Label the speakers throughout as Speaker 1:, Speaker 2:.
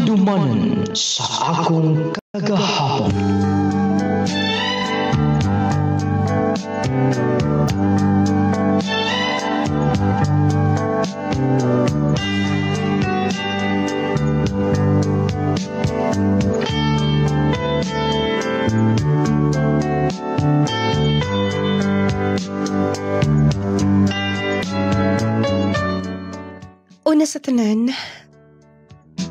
Speaker 1: Handumanan sa akong kagahapon.
Speaker 2: Una sa tanan,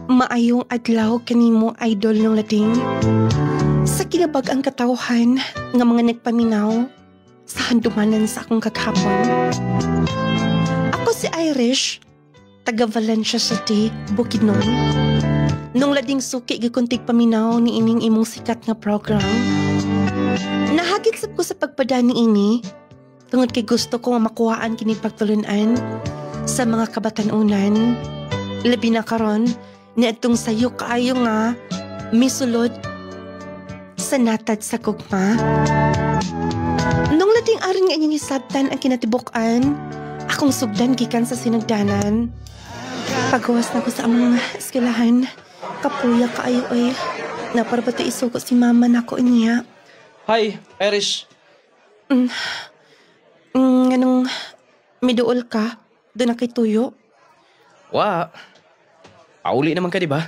Speaker 2: maayong adlaw kanimo idol ng lading. Sa kinabag ang katawhan nga mga nagpaminaw sa handumanan sa akong kaghapon. Ako si Irish, taga Valencia City, Bukidnon. Nung lading suki gikuntig paminaw ni ining imong sikat nga program. Nahagit sab ko sa pagpadani ini tungod kay gusto ko nga makuhaan kini pagtulunan sa mga kabatanunan, labi na karon ni atong sayo kaayo nga misulod sa natad sa gugma. Nung lading aron nga inyong hisabtan ang kinatibuk-an, akong sugdan gikan sa sinagdanan. Pagawas na ko sa among eskwelahan, kapuya kaayo ay naparbato isuko si mama nako niya.
Speaker 3: Hi, Irish.
Speaker 2: Nganong miduol ka? Doon na kay Tuyo?
Speaker 3: Wa. Pauli naman ka, di ba?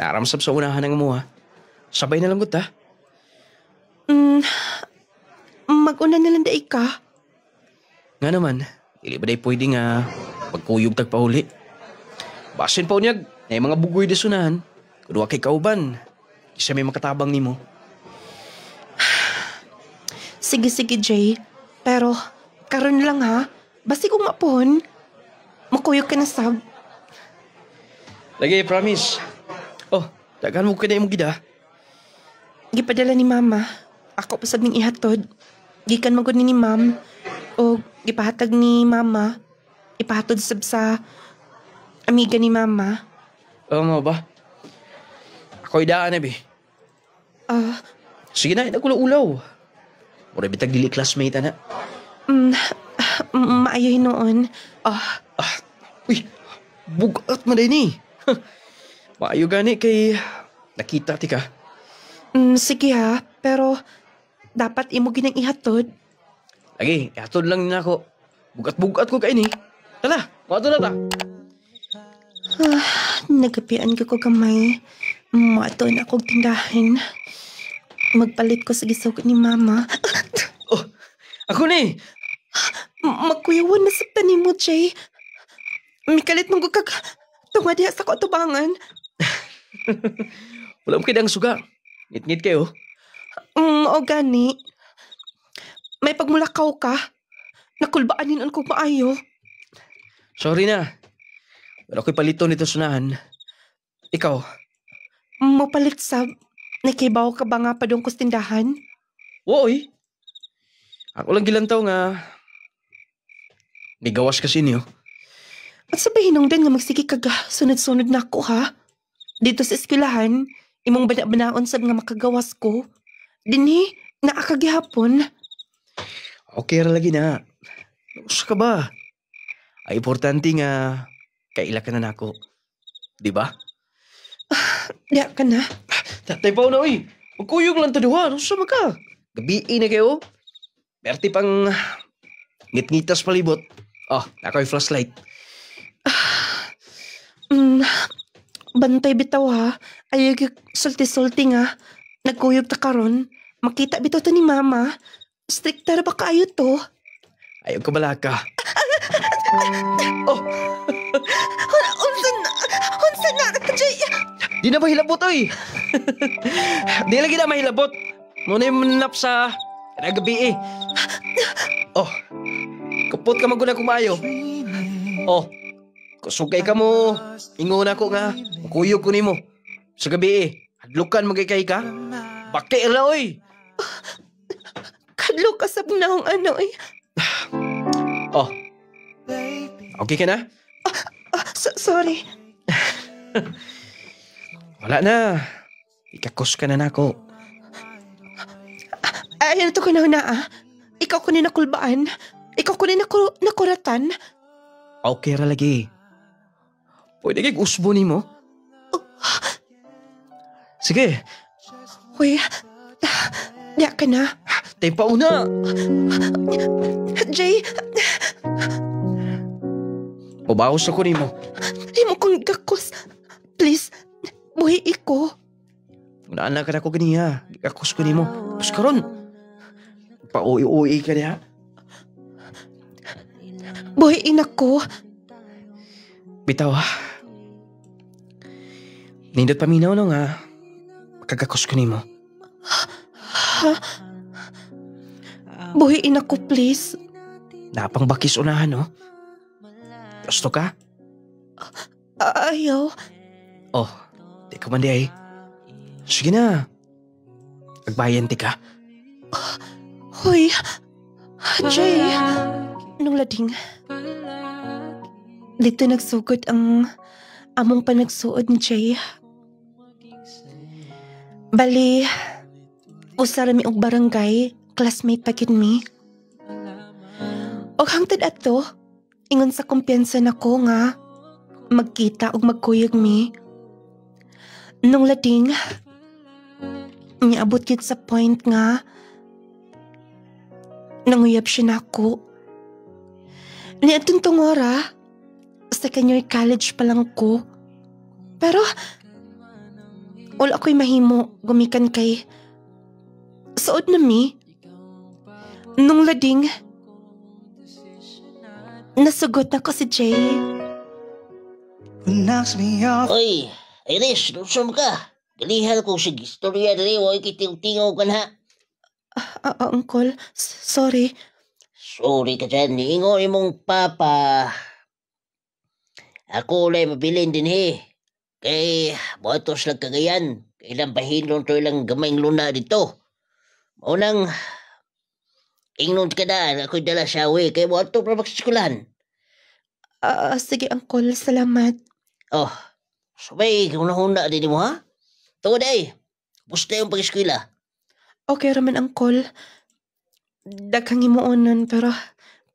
Speaker 3: Naramsab sa unahan ng umuha. Sabay na lang ta.
Speaker 2: Mag-una na lang daig ka.
Speaker 3: Nga naman, ili ba day pwede nga magkuyog tagpauli? Basin pa unyag, na yung mga bugoy di sunahan. Kudwa kay kauban, isa may makatabang nimo.
Speaker 2: Sige, Jay. Pero, karon lang ha. Basi kung mapon, makuyog ka na sab.
Speaker 3: Lagi, promise. Oh, dagan mo ka na yung gida.
Speaker 2: Gipadala ni mama. Ako pa sabing ihatod. Gikan magod ni ma'am. O gipahatag ni mama. Ipahatod sab sa amiga ni mama.
Speaker 3: Oo mo ba? Ako idaan na, be. Sige na, nagulaw-ulaw. Mura bitag dili classmate, ana.
Speaker 2: Maayoy noon.
Speaker 3: Uy, bugat man din eh. Maayo gani kay nakita ti ka.
Speaker 2: Sige ha, pero dapat imo ginang ihatod.
Speaker 3: Lagi, ihatod lang nina ako. Bugat-bugat ko kay ni. Tala, mato na ta.
Speaker 2: Nagapian ko kamay. Mato na akong tindahan. Magpalit ko sa gisog ni mama.
Speaker 3: Oh, ako ni.
Speaker 2: Magkuyawan na sa tanim mo, Jay. Mikalit mong gugag tungwa diha sa kautubangan.
Speaker 3: Wala mo kidang suga. Ngit-ngit kayo.
Speaker 2: O gani. May pagmulakaw ka. Nakulbaanin kong maayo.
Speaker 3: Sorry na. Wala ko'y palito nito sunahan. Ikaw?
Speaker 2: Mapalit sab. Nakibaw ka ba nga pa doon ko sa tindahan?
Speaker 3: Woy. Ako lang gilantaw nga. May gawas kasi niyo.
Speaker 2: At sabihin nung din nga magsige ka sunod-sunod na ako ha? Dito sa eskwelahan, imong bana-banaon sab nga makagawas ko. Dinhi, naakagihapon.
Speaker 3: Okay ra lagi na. Usa ka ba? Ay importante nga kaila ka na nako. Di ba?
Speaker 2: Diya ka na.
Speaker 3: Tatay pa na, uy. Magkuyog lang taduha. Usa ba ka? Gabi na kayo. Berti pang ngit-ngitas palibot. Oh, nako'y flashlight.
Speaker 2: Bantay bitaw ha. Ayag sulti-sulti nga. Nagkuyog ta karon. Makita bitaw to ni mama. Stricta ba kayo to?
Speaker 3: Ayaw ka bala ka. Oh!
Speaker 2: Unsa na, Jay?
Speaker 3: Di na mahilabot, oy. Di lagi na mahilabot. Muna yung manap sa nagabi eh. Oh, kapot ka maguna kumayo. Oh, kusugay ka mo. Ingon ako nga, kuyog ko ni mo. Sa gabi eh, hadlukan magkikay ka. Bakit ila, oy.
Speaker 2: Kadlo ka sa bunahong ano eh.
Speaker 3: Oh, okay ka na?
Speaker 2: Sorry.
Speaker 3: Wala na. Ikakos ka na nako.
Speaker 2: Ay, ito ko na Ikaw ko ni nakulbaan. Ikaw ko ni nakuratan.
Speaker 3: Okay ra lagi. Pwede kay usbo ni mo? Sige,
Speaker 2: Uy, diya ka na.
Speaker 3: tayo pa una.
Speaker 2: Jay,
Speaker 3: Pabawas ako nimo.
Speaker 2: di mo kong gakos. Please, buhi iko.
Speaker 3: Unaan ka na ko ganiya. Gakos ko nimo. Tapos karon. Pa-uwi-uwi ka niya.
Speaker 2: Buhiin ako.
Speaker 3: Bitaw ha. Nindot paminaw no nga. Makagakos ko nimo.
Speaker 2: Buhiin ako, please.
Speaker 3: Napang bakis unahan no. Gusto ka?
Speaker 2: Ayaw.
Speaker 3: Oh, di ka man di ay. Sige na. Agbayan ti ka.
Speaker 2: Hoy, Jay. Nung lading, dito nagsugod ang among panagsuod ni Jay. Bali, usara mi og barangay, classmate pa gid mi. Og hangtod ato, ingon sa kumpiyansa nako nga magkita og magkuyog mi. Nung lading, niabot gid sa point nga nanguyab siya nako. Niadtong tungora, second year college pa lang ko. Pero, wala ko'y mahimo gumikan kay suod na mi. Nung lading, nasugot na ko si Jay.
Speaker 4: Oy, Iris, lusom ka. Galihan ko sige istorya dali, huwag kiting-tingaw ka na.
Speaker 2: Uncle, sorry.
Speaker 4: Sorry ka dyan, niingon mong papa. Ako ulay mabilin din Kay, botos lang kagayan. Kailang pahinlong to ilang gamayng luna dito. Maunang, ingnon ka na, ako'y dala siya kay boto pa magsikulan.
Speaker 2: Sige, Uncle, salamat.
Speaker 4: Oh, sabay, huna-huna din mo ha? Tungod ay, gusto yung pag-eskwela.
Speaker 2: Okay raman, Uncle. Daghang himuonon pero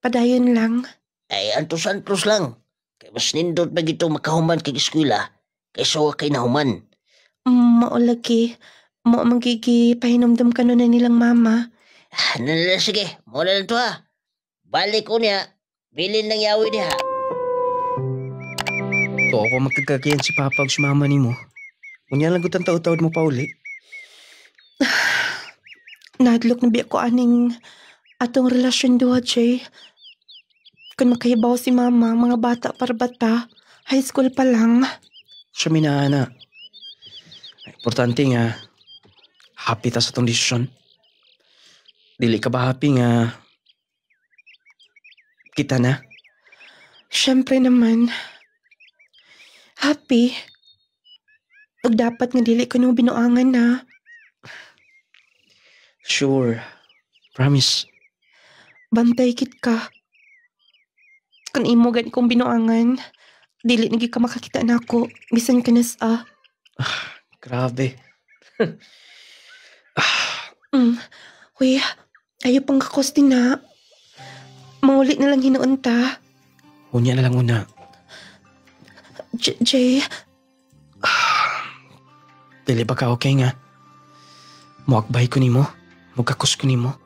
Speaker 2: padayon lang.
Speaker 4: Ay, antos-antos lang. Kay mas nindot ba gito makahuman kay eskwela, kay sawa kay nahuman.
Speaker 2: Maulagi. Mo magigi pahinomdom ka nun na nilang mama.
Speaker 4: Nalala, sige, muna lang to ha. Balik ko niya, bilin ng yawi niya.
Speaker 3: To ako magkagagayan si Papa ug si Mama nimo. Unya lang gutang taud-taud mo pa uli.
Speaker 2: Nadlok na biya ko aning atong relasyon duha, Jay. Kung makayabaw si mama, mga bata para bata, high school pa lang.
Speaker 3: Siya minahana. Importante nga, happy ta sa tong desisyon. Dili ka ba happy nga kita na?
Speaker 2: Siyempre naman. Happy. Ug dapat nga dili ko nung binuangan na.
Speaker 3: Sure. Promise.
Speaker 2: Bantay kit ka. Kung imo gan kong binuangan, dili nagi ka makakita na ako. Bisan ka nas
Speaker 3: Grabe.
Speaker 2: Uy, ayaw pang kakosti na. Maulit na lang hinuon ta.
Speaker 3: Unya na lang una.
Speaker 2: Jay,
Speaker 3: Dili ba ka okay nga? Muakbay ko nimo. Mugkakos ko nimo.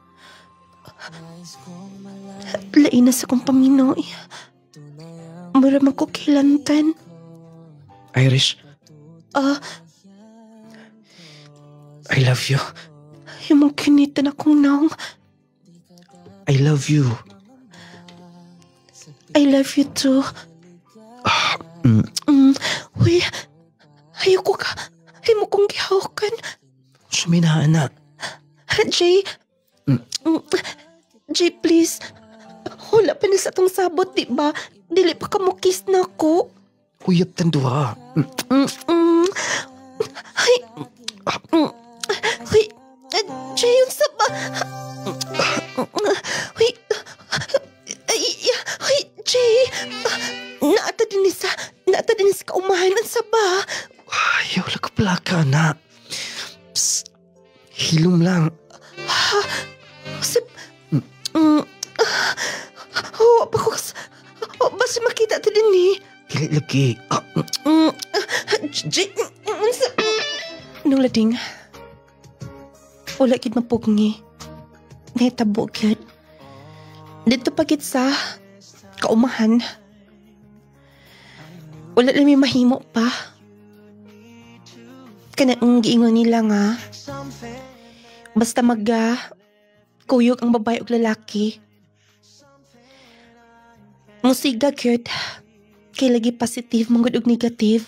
Speaker 2: lain na sa kong paminoy. Mura man ko kilantan.
Speaker 3: Iris, I love you.
Speaker 2: Yung kinitan akong naong.
Speaker 3: I love you.
Speaker 2: I love you too. Uy, ayoko ka. Ay mo kong gihawakan.
Speaker 3: Suminahan na.
Speaker 2: Jay, Jay, please. Wala pa na sa tong sabot, di ba? Dili pa ka mo kiss na ako.
Speaker 3: Uyab tanduha.
Speaker 2: Ay, ay, Jay, yun sa ba? Ay, ay, Jay. Naata din sa kaumahanan sa ba?
Speaker 3: Ayaw lang ka pala ka na. Psst. Hilom lang.
Speaker 2: Sip, basta makita ito din ni.
Speaker 3: Dili lagi.
Speaker 2: Nung lading, wala gid mapugni. Nahitabo gyud. Dito pa gid sa kaumahan. Wala lang may mahimo pa. Kanang giingon nila nga, basta kuyog ang babae ug lalaki. Musiga gyud. Kay lagi positive mangud og negative.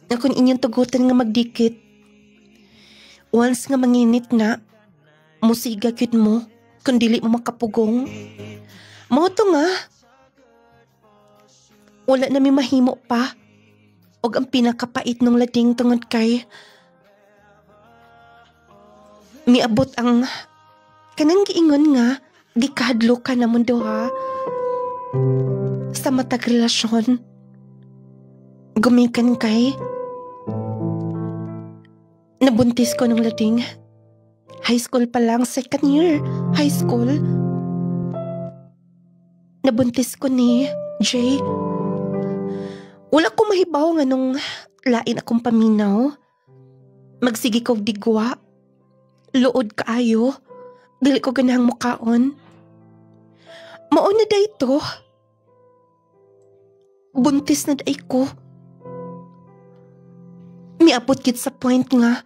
Speaker 2: Nga kung inyong tugutan nga magdikit. Once nga manginit na, musiga gyud mo kung dili mo makapugong. Mao to nga. Wala na may mahimo pa. Og ang pinakapait nung lading tungod kay miabot ang kanang giingon nga gikahadlo ka na mundo ha. Sa matag relasyon. Gumikan kay nabuntis ko nung lading. High school pa lang, second year high school. Nabuntis ko ni Jay. Wala ko mahibaw nga nung lain akong paminaw. Magsigi ko digwa. Luod kaayo. Dili ko ganahang mukaon. Mauna day to. Buntis na day ko. Miabot kit sa point nga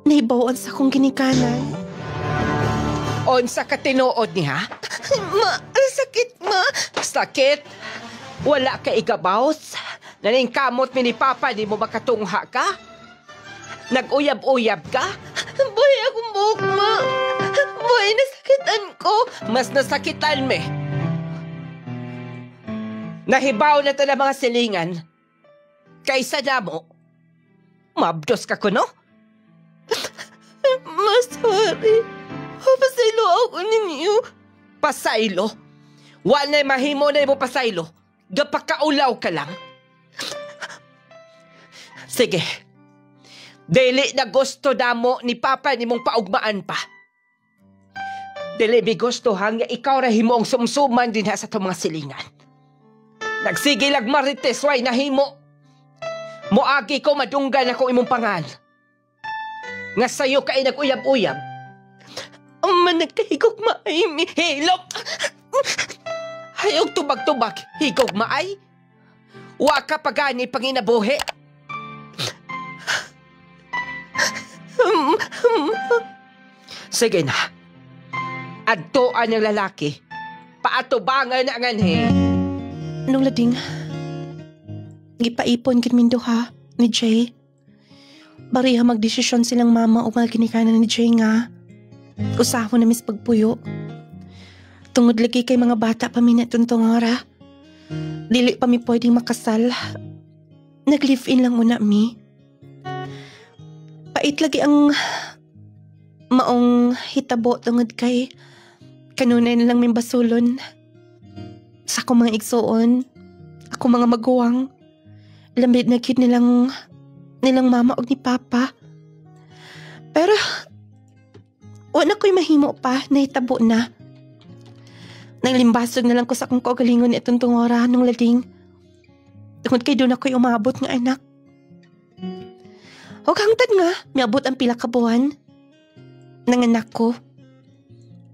Speaker 2: nahibawan sa akong ginikanan.
Speaker 3: Onsa ka tinuod niya?
Speaker 2: Ma, sakit ma.
Speaker 3: Sakit? Wala ka igabaws? Naning kamot mi ni Papa, di mo makatungha ka? Nag-uyab-uyab ka?
Speaker 2: Boy, akong buhok ma. Boy, nasakitan ko.
Speaker 3: Mas nasakitan me. Nahibaw na to na mga silingan. Kaysa na mo, mabdos ka ko, no?
Speaker 2: Ma, sorry. Pasaylo ako ninyo.
Speaker 3: Pasaylo? Wala mahimo na mo pasaylo. Gapakaulaw ka lang. Sige. Dili na gusto damo ni Papa ni mong paugmaan pa. Dili mi gusto hangga ikaw ra himo ang sumsuman din sa itong mga silingan. Nagsige lag marites way nahimo. Moagi ko madunggan ako imong pangal. Nga sayo kay nag-uyab-uyab.
Speaker 2: Man, nagkahigog maay mi.
Speaker 3: Hilok! Hayog tubag-tubag, higog maay. Wa ka pagani panginabuhi. Sige na. Adtoan ng lalaki. Paatubangan na ang anhe.
Speaker 2: Nung lading, gipaipon gid min duha ni Jay. Bariha magdesisyon silang mama o mga ginikanan ni Jay nga. Usahon na mis pagpuyo. Tungod lagi kay mga bata pa minatuntong ora. Dili pa mi pwedeng makasal. Nag-live-in lang muna mi. Pait lagi ang maong hitabo tungod kay kanunay na lang may basulon. Sa akong mga igsoon, ako mga maguwang, lambit na cute nilang mama o ni Papa. Pero, wala ko'y mahimo pa, nahitabo na. Nanglimbasog na lang ko sa akong kaugalingon ni itong tungora nung lading. Tungod kay doon ako'y umabot nga anak. Huwag hangtad nga, miabot ang pila ka buwan. Nanganak ko.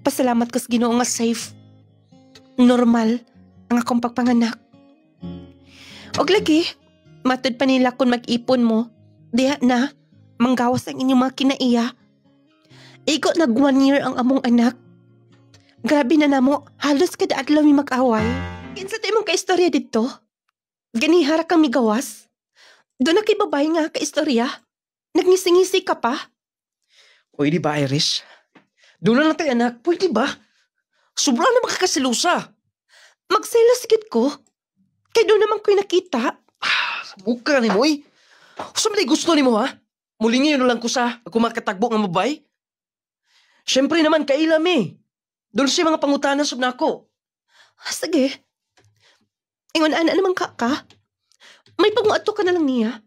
Speaker 2: Pasalamat ko sa Ginoo nga safe. Normal ang akong pagpanganak. Og lagi, matod pa nila kung mag-ipon mo, diha na, manggawas ang inyong mga kinaiya. Igot nag 1 year ang among anak. Grabe na namo, halos kada adlaw mi mag-away. Kinsa tayo mong kaistorya dito? Ganihara kang migawas? Doon na kay babae nga kaistorya? Nagngisi-ngisi ka pa?
Speaker 3: Pwede ba, Iris? Doon na tayo anak, pwede ba? Sobra na makakasilusa.
Speaker 2: Magselos gid ko. Kay doon naman ko'y nakita.
Speaker 3: Buka ni mo eh. Sa malay gusto ni mo ha? Mulingi na lang ko sa ako makatagbo ng mabay. Siyempre naman kailam eh. Doon siya mga pangutanan sab na ako.
Speaker 2: Sige. Ingon ana naman ka. May panguato ka na lang niya.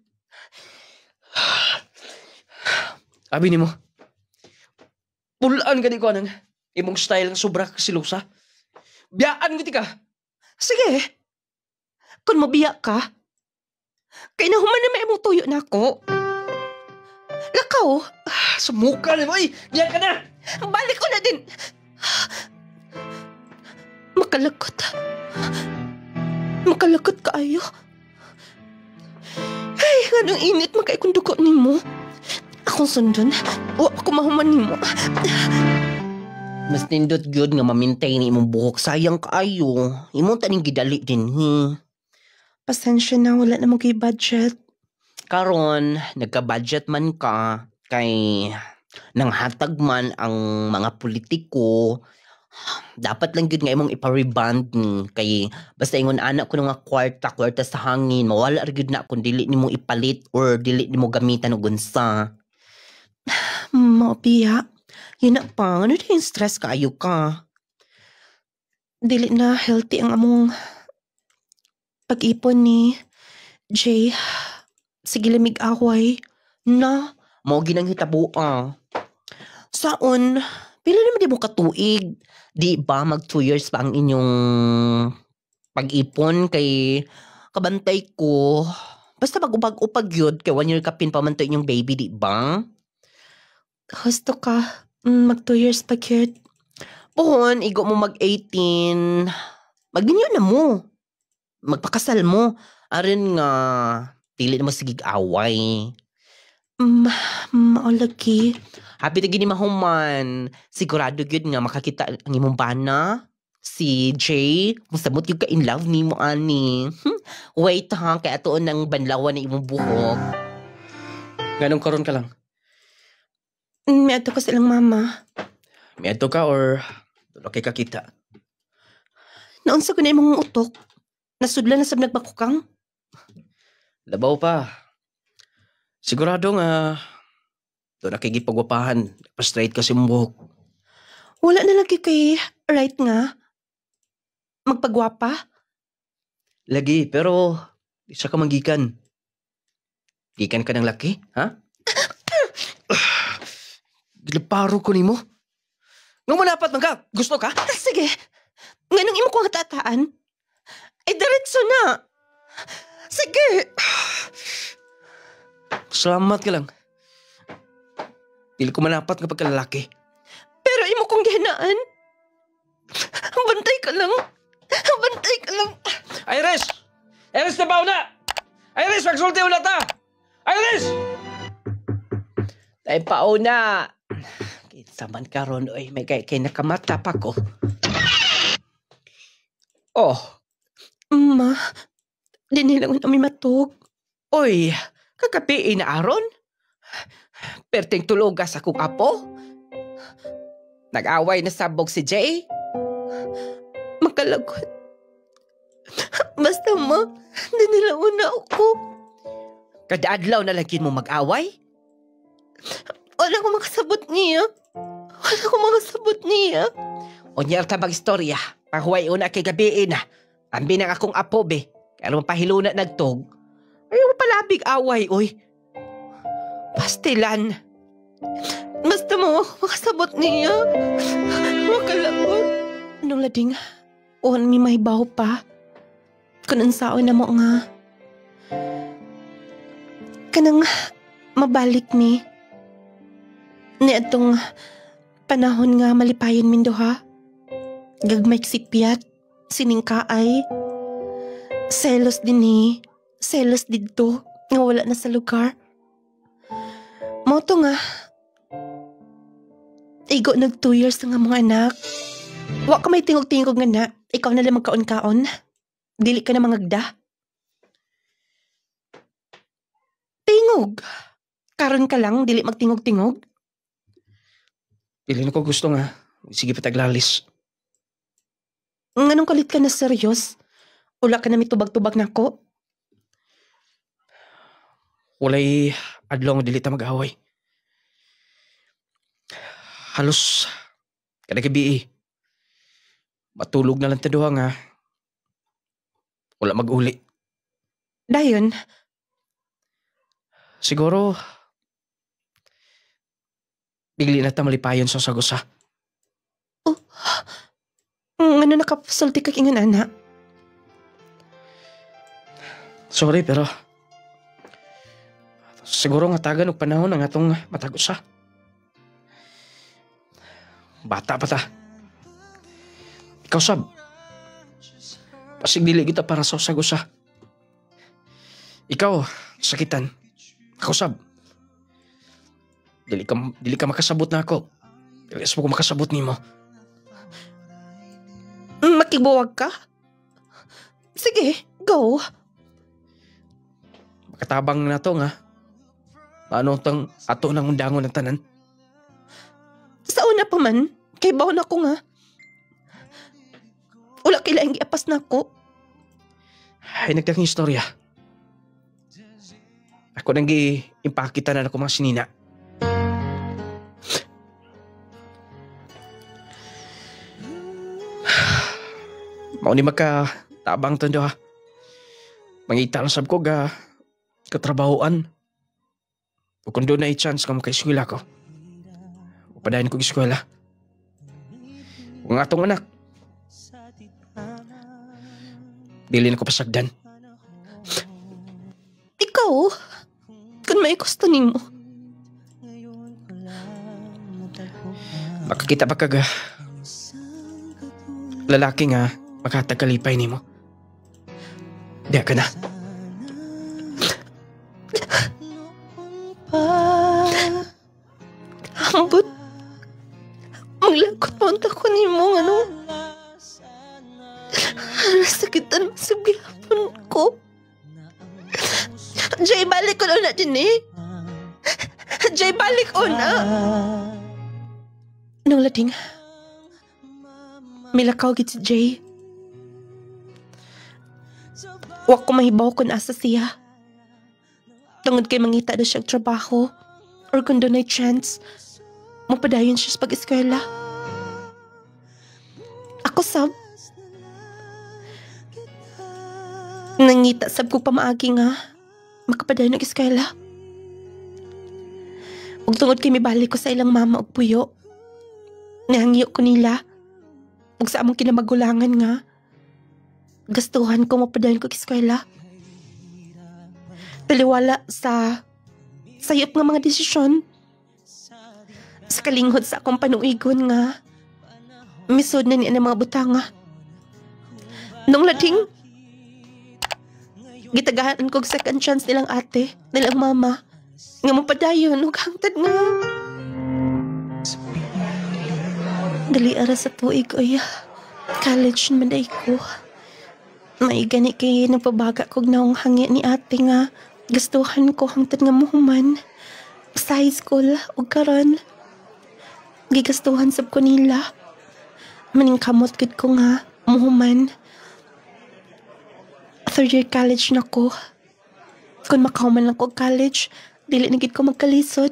Speaker 3: Abi ni mo. Pulaan ka di ko anang imong style ng sobra kasilusa. Biyaan ko ka.
Speaker 2: Sige. Kung mabiya ka, kay nahuman na may imong tuyo na ako. Lakaw!
Speaker 3: Sumuka na mo, ay! Diyan ka na!
Speaker 2: Balik ko na din! Makalakot. Makalakot kaayo. Ay, anong init magkaikunduko ni mo. Akong sundon. O ako mahuman ni mo.
Speaker 4: Mas nindot gyud nga mamintay ni imong buhok. Sayang kaayo. Imong taning gidali din,
Speaker 2: Pasensya na, wala na mong budget.
Speaker 4: Karon, nagka-budget man ka, kay nanghatag man ang mga politiko, dapat lang gyud nga imong ipa-reband ni. Kay basta ingon anak ko nga kwarta sa hangin, mawala ra gyud na kung dili nimo ipalit or dili nimo gamitan og unsa.
Speaker 2: Maopiya. Yun na pa, ano din stress kaayo ka? Dili na healthy ang among pag-ipon ni Jay. Sige lamig away. Na,
Speaker 4: Mao ginang hitabo.
Speaker 2: saon?
Speaker 4: Pila naman di mo katuig. Di ba mag 2 years pa ang inyong pag-ipon kay kabantay ko. Basta pag-upag yun, kay 1 year kapin pa man to inyong baby, di ba?
Speaker 2: Gusto ka? Mag 2 years pa cute.
Speaker 4: Pohon, igo mo mag-18. Magninyo na mo. Magpakasal mo. Arin nga, pili na mo sigig away.
Speaker 2: Maulagi.
Speaker 4: Happy na gini mahuman. Sigurado yun nga makakita ang imong bana. Si Jay, musamot yung ka-in love ni mo, ani. Wait ha, kaya atoon ng banlawan ng imong buhok.
Speaker 3: Ganong karon ka lang?
Speaker 2: May ato ko silang mama.
Speaker 3: May ato ka or okay ka kita?
Speaker 2: Naunsa ko na imong utok. Nasudla na sa nagbakukang.
Speaker 3: Labaw pa. Sigurado nga doon nakikipagwapahan. Pa-straight kasi mong buhok.
Speaker 2: Wala na lagi kay right nga. Magpagwapa.
Speaker 3: Lagi, pero isa ka magikan. Gikan ka ng laki, ha? Gilaparo ko ni mo. Nung manapat man ka, gusto ka?
Speaker 2: Sige. Nganong imo kong hatataan? Ay, diretso na. Sige.
Speaker 3: Salamat ka lang. Dili ko manapat nga pagkalalaki.
Speaker 2: Pero imo kong gihanaan. Bantay ka lang. Bantay ka lang.
Speaker 3: Iris! Iris na ba na? Iris, magsulti ulit ta! Iris!
Speaker 4: Ay pauna. Saman karon oy, may kay nakamata pa ko. Oh,
Speaker 2: Ma, di nilang kami matug.
Speaker 4: oy, kagabi na aron. Perting tulogas akong apo. Nag-away na sabog si Jay.
Speaker 2: Makalagot. Basta ma, di nila una ako.
Speaker 4: Kada adlaw na lagin mo mag-away.
Speaker 2: Wala ko makasabot niya. Wala ko makasabot niya.
Speaker 4: Onyar ta mag-istorya. Pahuway una kay gabi na. Ambi ng akong apo be. Kaya mapahilo na nagtog. Ayaw mo palabig away, oy. Pastilan.
Speaker 2: Basta mo ako makasabot niya. Makalagot. Anong lading, on mi mahibaw pa. Kanang saon na mo nga. Kanang mabalik mi. Ni atong panahon nga malipayon min duha. Gagmay sikpiat, siningkaay. Selos din ni. Selos dito nga wala na sa lugar. Moto nga. Igo nag 2 years na nga mga anak. Wa ka may tingog-tingog nga na. Ikaw na lang magkaon-kaon. Dili ka na mangagda. Tingog. Karon ka lang, dili magtingog-tingog.
Speaker 3: Pili na ko gusto nga. Sige pataglalis.
Speaker 2: Nganong kalit ka na serious? Wala ka na mitubag-tubag na ko?
Speaker 3: Walay adlaw nga dili ta mag-away. Halos kada gabi matulog na lang ta duha nga wala mag-uli.
Speaker 2: Dayon,
Speaker 3: Siguro bigli na ta malipayon sa sagusa.
Speaker 2: ngano nakasulti ka kingan ana?
Speaker 3: Siguro nga tagan og panahon ang atong matagos sa. Bata pa ta. Ikaw sab. Pasig dili kita para sa usag-usa. Ikaw, sakitan. Ako sab. Dili ka makasabot na ako. Dili ko makasabot nimo.
Speaker 2: Makibuwag ka? Sige, go.
Speaker 3: Makatabang na to nga. Ano tang ato nang undangon ng tanan?
Speaker 2: Sa una pa man, kay bawon ako nga. Wala kailangang iapas na ako.
Speaker 3: Ay, nagdaking istorya. Ako nang gi-impakita na ako mga sinina. Mao ni magkatabang tondo ha. Mangita lang sab ko ga katrabahoan. O kung doon na i-chance ka makaiskwela ko. Upadahin ko iskwela. Kung atong anak. Dili na ko pasagdan.
Speaker 2: Ikaw, kung may gusto nimo.
Speaker 3: Makakita pa kag lalaki nga makatagalipay nimo. Diya ka na.
Speaker 2: Ambot. Maglakot mo ang tako nimo, ano? Sakitan masugihapon ko. Jay, balik ko na din eh. Jay, balik ko na. Anong lading? Milakaw gid si Jay. Wa ko mahibaw kung asa siya. Tungod kay mangita na siyang trabaho or kung doon ay chance, mapadayon siya sa pag-eskwela. Ako sab. Nangita sab ko pamaagi nga makapadayon ng eskwela. Ug tungod kay mibalik ko sa ilang mama ug puyo, nahangyo ko nila ug sa among kinamagulangan nga gastuhan ko mapadayon ko eskwela. Taliwala sa sayop nga mga desisyon. Sa kalinghod sa akong panuigon nga misod na niya ng mga butanga. Nung lading, gitagahan ko second chance nilang ate, nilang mama, nga mapadayon ug hangtad nga. Dali ara sa tuig oy. College man day ko. May gani kay nagpabaga kog naong hangi ni ate nga gastuhan ko hangtad nga muhuman sa high school ug karon gigastuhan sab ko nila. Maning kamot gid ko nga muhuman. Third year college na ko. Kung makahuman lang ko college, dili na gid ko magkalisod.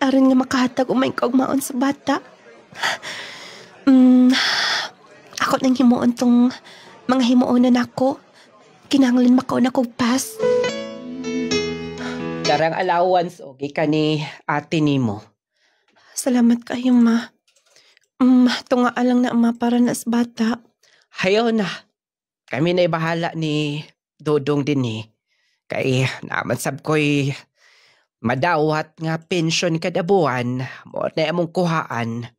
Speaker 2: Aron nga makahatag umay kaugmaon sa bata. Ako nang himuon tong mga himuonan ako. Kinahanglan makaon ako pass.
Speaker 3: Darang allowance o ka ni ate nimo.
Speaker 2: Salamat kayo, ma. Tunga alang na ma para na sa bata.
Speaker 3: Hayo na. Kami na bahala ni Dodong din eh. Kay naman sab ko'y madawat nga pensyon kada buwan. Mo na among kuhaan.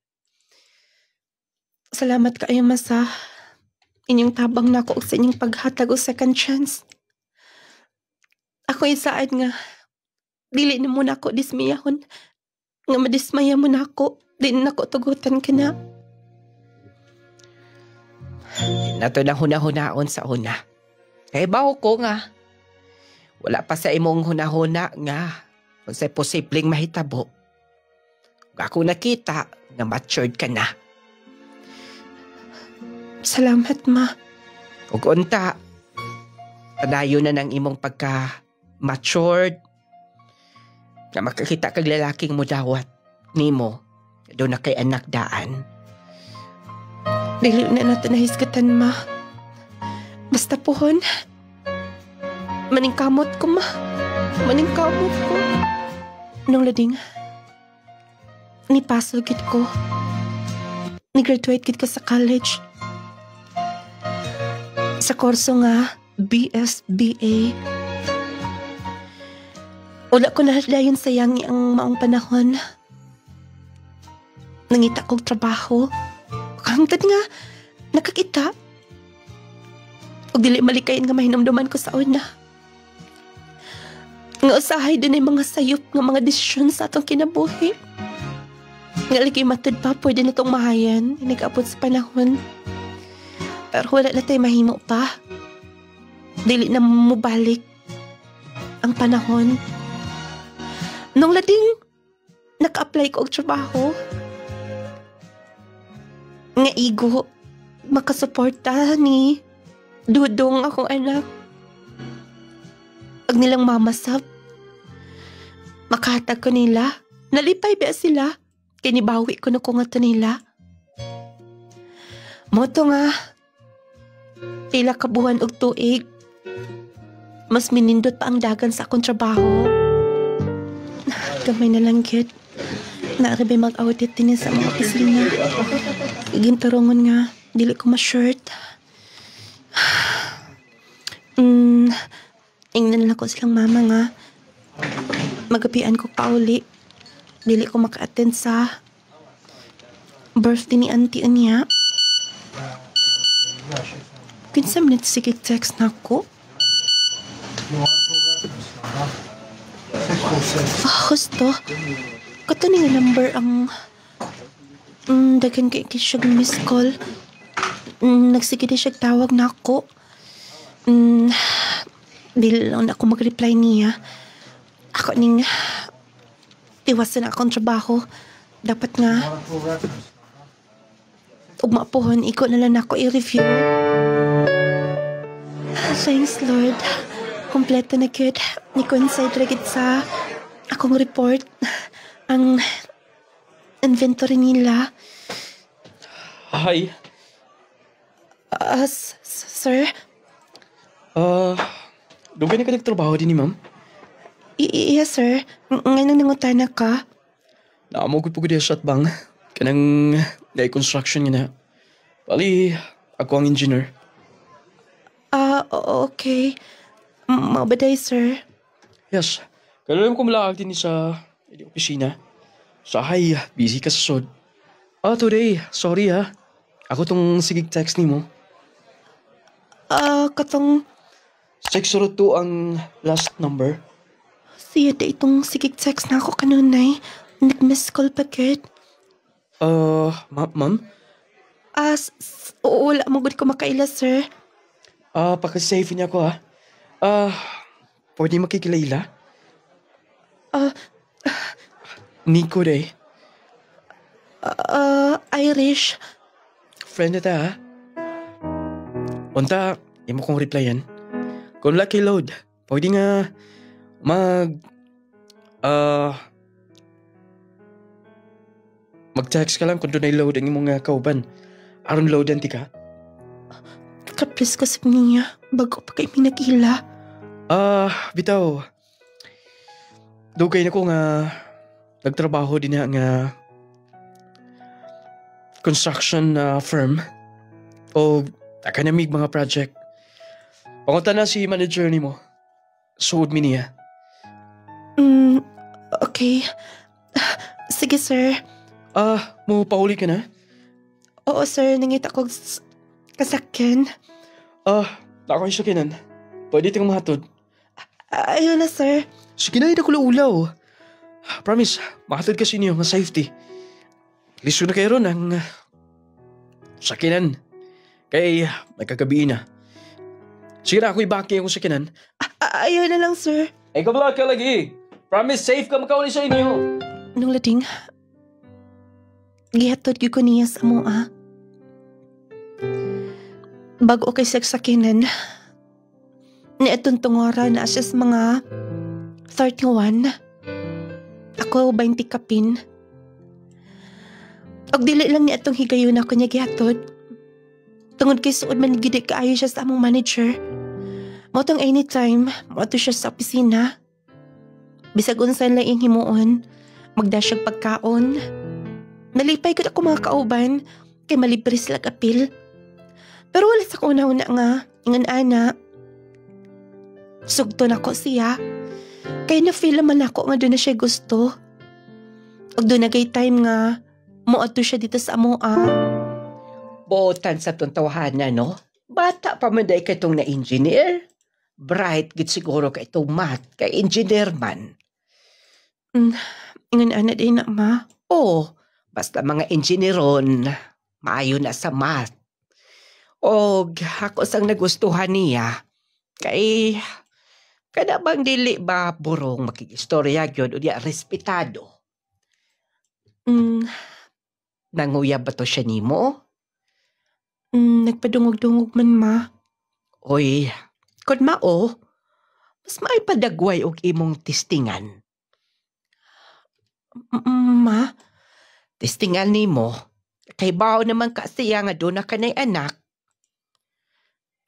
Speaker 2: Salamat kayo, ma, sa inyong tabang na ako sa inyong paghatag o second chance. Ako isaad nga dili na muna ako dismayahon. Nga madismaya mo na ako. Di na ako tugutan ka na.
Speaker 3: Nato na hunahuna-hunaon sa una. Kaya bawo ko nga. Wala pa sa imong hunahuna nga. Kung sa'y posibleng mahitabo. Kung ako nakita nga matured ka na.
Speaker 2: Salamat, ma.
Speaker 3: Ug unta, padayon na ng imong pagka-matured. Nga makakita kag lalaking mudawat nimo. Doon na kay anak daan.
Speaker 2: Dili na natin nahisgatan, ma. Basta pohon. Maningkamot ko, ma. Maningkamot ko. Nung lading, nipaso gid ko. Ni-graduate gid ko sa college. Sa kurso nga, BSBA. Wala ko nahadlayon sayang ang maong panahon. Nangita kong trabaho. Hangtod nga, nakakita. O dili malikayan nga mahinumduman ko sa una. Nga usahay din ay mga sayop nga mga desisyon sa atong kinabuhi. Nga lagi matod pa, pwede na itong mahayan. Nag-abot sa panahon. Pero wala na tayo mahimo pa. Dili na mubalik ang panahon. Nung lading, naka-apply ko og trabaho. Nga igo, makasuporta ni Dudong akong anak. Pag nilang mamasap, makahatag ko nila. Nalipay ba sila? Kaya nibawi ko na kung ato nila. Moto nga, pila kabuhan og tuig. Mas minindot pa ang dagan sa akong trabaho. Gamay na lang, kid. Naarabay mag-audit din sa mga opisina. Igintarungan nga, dili ko ma-shirt. Ingnan lang ko silang mama nga. Magapian ko pa uli. Dili ko maka-attend sa birthday ni auntie niya. Kinsa minutes sige text na ako. Gusto. Kato nga number ang dagan kay siya miss call. Nagsige di siya tawag na ako. Dili lang na ako mag-reply niya. Ako ning iwasan na akong trabaho. Dapat nga ug maapuhon, iko na lang ako i-review. Thanks, Lord. Kompleto na good. Ni coincide ragid sa akong report. Ang inventory nila.
Speaker 3: Hi.
Speaker 2: Sir?
Speaker 3: Dugay na ka nagtrabaho din ni ma'am?
Speaker 2: Yes, sir. Ngayon nangutana ka.
Speaker 3: Naamugod po ko diya sa atbang. Kanang construction niya na. Bali, ako ang engineer.
Speaker 2: Okay. Mabaday, sir.
Speaker 3: Yes. Kailan ko malakag din sa opisina. Sahay, busy ka sa sod. Today, sorry ha. Ako tong sigig text ni mo.
Speaker 2: Katong
Speaker 3: 602 ang last number.
Speaker 2: siya da itong sigig text na ako kanunay. Nag-miss call pa, kid.
Speaker 3: Ma'am?
Speaker 2: Wala mo gud ko makaila, sir.
Speaker 3: Pakasave niya ko ha. Pwede makikilaila? Nico day.
Speaker 2: Irish.
Speaker 3: Friend na ta ha. Unta, imo kong replyan. Kung lucky load, pwede nga mag-text ka lang kung doon ay load ang imong kauban. Aron loadan ti ka.
Speaker 2: Kapris ko sa niya. Bago pa kay minagila.
Speaker 3: Bitaw. Dugay na ko nga nagtrabaho din nga construction firm. O takanamig mga project. Pangunta na si manager ni mo. Suod mi niya.
Speaker 2: Okay. Sige, sir.
Speaker 3: Mo pauli ka na?
Speaker 2: Oo, sir. Nangita ko kasakyan.
Speaker 3: Nakoy sakinan. Pwede tingong mahatod.
Speaker 2: Ayun na, sir.
Speaker 3: Sige na, ko ulaw. Promise, mahatod kasi niyo nga safety. Liso na kayo ron ang sakinan. Kaya may kagabiin na. Sige na, ako'y baki akong sakinan.
Speaker 2: Ayun na lang, sir.
Speaker 3: Ay, kabla ka lagi. Promise, safe ka makauli sa inyo.
Speaker 2: Nung lading, gihatod ko niya sa mua. Bago kay saksakinan, niatong tungora na siya sa mga 31. Ako 20 kapin. Og dili lang niatong higayon ako niya gihatod. Tungod kay suod man gidi kaayo siya sa among manager. Motong anytime, moto siya sa opisina. Bisag unsan lang ing himuon, magdasyag pagkaon. Nalipay ko ako mga kauban, kay malibre sila apil. Pero wala sa kuna-una nga, ingan ana. Sugto na ko siya. Kaya na-feel naman ako nga doon na siya gusto. Og doon nagay time nga, muadto siya dito sa amoa.
Speaker 5: Buotan sa tuntawahan no? Bata pa man day ka itong na-engineer. Bright gid siguro ka itong math, kay engineer man.
Speaker 2: Ingon ana din na ma.
Speaker 5: Oo, basta mga engineeron, maayo na sa math. Og ako sang nagustuhan niya, kay kada bang dili ba burong makikistorya gyud o diya respetado. Nanguyab ba to siya nimo?
Speaker 2: Nagpadungog-dungog man ma.
Speaker 5: Oy, kung mao, mas maipadagway og imong testingan.
Speaker 2: Ma?
Speaker 5: Testingan nimo, kay bao naman kasi nga doon na kanay anak.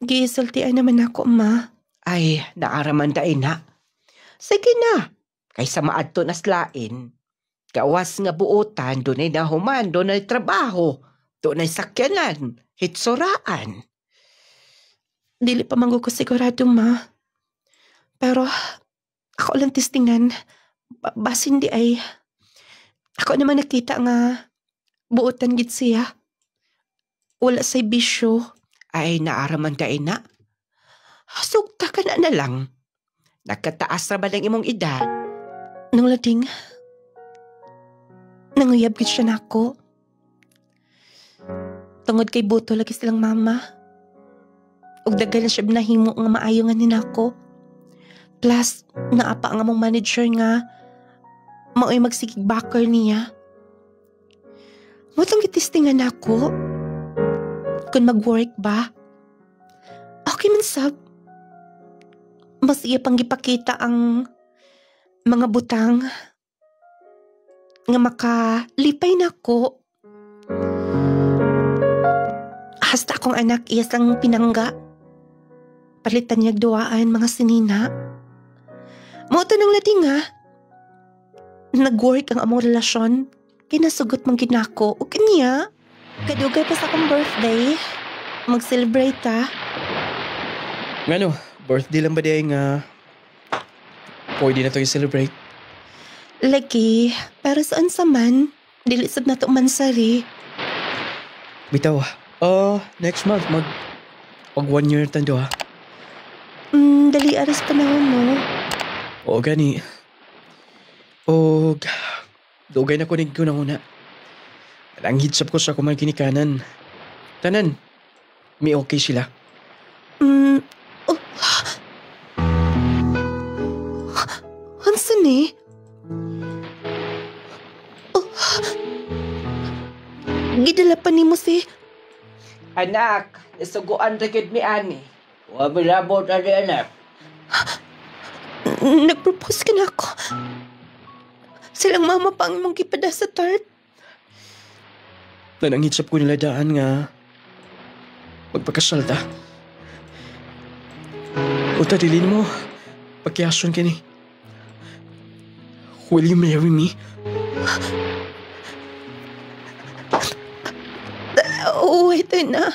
Speaker 2: Gisultian naman ako ma.
Speaker 5: Ay, naaraman da ina. Sige na, kaysa maadto na slain. Gawas nga buotan, doon ay nahuman, doon ay trabaho, doon ay sakyanan, hitsuraan.
Speaker 2: Dili pa manggo ko sigurado ma. Pero ako lang tistingan. Basin di ay. Ako naman nakita nga buotan gid siya. Wala say bisyo.
Speaker 5: Ay, naaraman da ina. Sugta ka na lang. Nagkataas na ba ng imong edad?
Speaker 2: Nung lading, nanguyab gid siya nako. Tungod kay buto lagi silang mama. Ug daghan na siya nahimo nga maayo nga ninako. Plus, naapa nga mong manager nga mao'y magsigig backer niya. Mutong gitistingan ako. Kung mag-work ba? Okay man sab. Mas iya pang gipakita ang mga butang nga makalipay nako. Hasta akong anak iya sang pinangga. Palitan niyag duwaan mga sinina. Mauto ng lading nga. Nag-work ang among relasyon. Kinasugot mang ginako. O kanya, kadugay pa sa akong birthday. Mag-celebrate ta.
Speaker 3: Ngano, birthday lang ba day nga pwede na to i-celebrate?
Speaker 2: Lagi, pero saan sa man? Dilisod na to mansari.
Speaker 3: Bitaw, next month mag 1 year tando ha.
Speaker 2: Dali aras panahon mo.
Speaker 3: Oo gani. Og dugay na kunig ko na una. Ang hitsap ko sa kumang kinikanan. Tanan, may okay sila.
Speaker 2: Hansan eh? Gidala pa ni mo si...
Speaker 5: Anak, nasuguan rigid mi ani. Wabilabot ani anak.
Speaker 2: Nag-propose ka na ako. Silang mama pa ang mong gipada sa tart.
Speaker 3: Ang hitsap ko nila daan nga magpakasal ta. Uta dilin mo, pagkiason ka ni. Will you marry me?
Speaker 2: Wait na.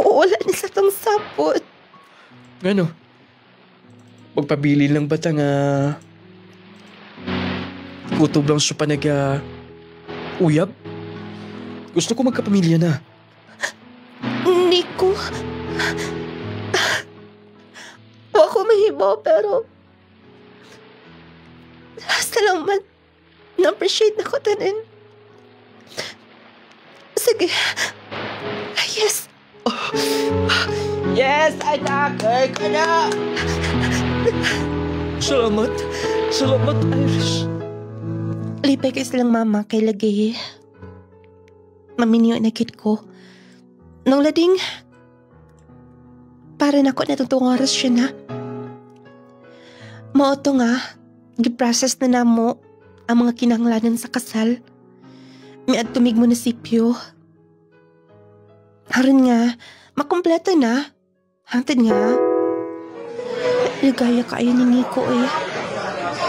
Speaker 2: Wala ni sa tong sapot.
Speaker 3: Ngano? Magpabili lang ba ta nga kutob lang sa panaga uyab? Gusto ko magkapamilya na.
Speaker 2: Nico. Wa ko mahibaw pero salamat. Na-appreciate na ko tanin. Sige. Yes.
Speaker 5: Yes, anak! Ay ka na!
Speaker 3: Salamat. Salamat, Iris.
Speaker 2: Lipay kay silang mama kay lagi. Maminyo na kid ko. Nung lading, para na ko natutong oras siya na. Mauto nga, giprocess na namo ang mga kinahanglanan sa kasal. Miad tumig munisipyo. Haron nga, makumpleto na. Hangtid nga. Ligaya kaayo ni Nico eh.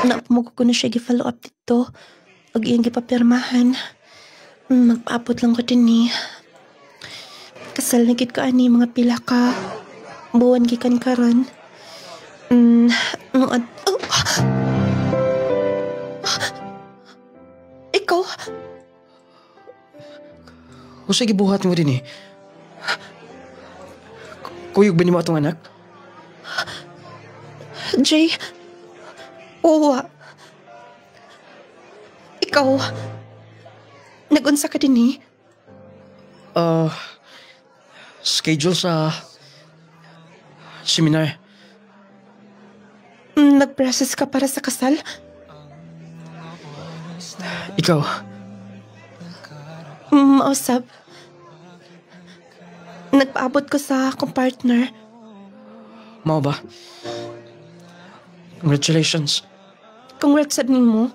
Speaker 2: Napamugo ko na siya gi-follow up dito. Pag iyang gipapirmahan. Magpaapot lang ko din eh. Kasal na gid ka ani mga pila ka. Buwan gikan karon.
Speaker 3: Kung sige buhat mo din eh. Kuyog ba ni mo atong anak?
Speaker 2: Jay, uwa. Ikaw, nagunsa ka din eh.
Speaker 3: Schedule sa seminar.
Speaker 2: Nag-process ka para sa kasal?
Speaker 3: Ikaw,
Speaker 2: Mausap. Nagpaabot ko sa akong partner.
Speaker 3: mao ba? Congratulations.
Speaker 2: Congrats sa mo.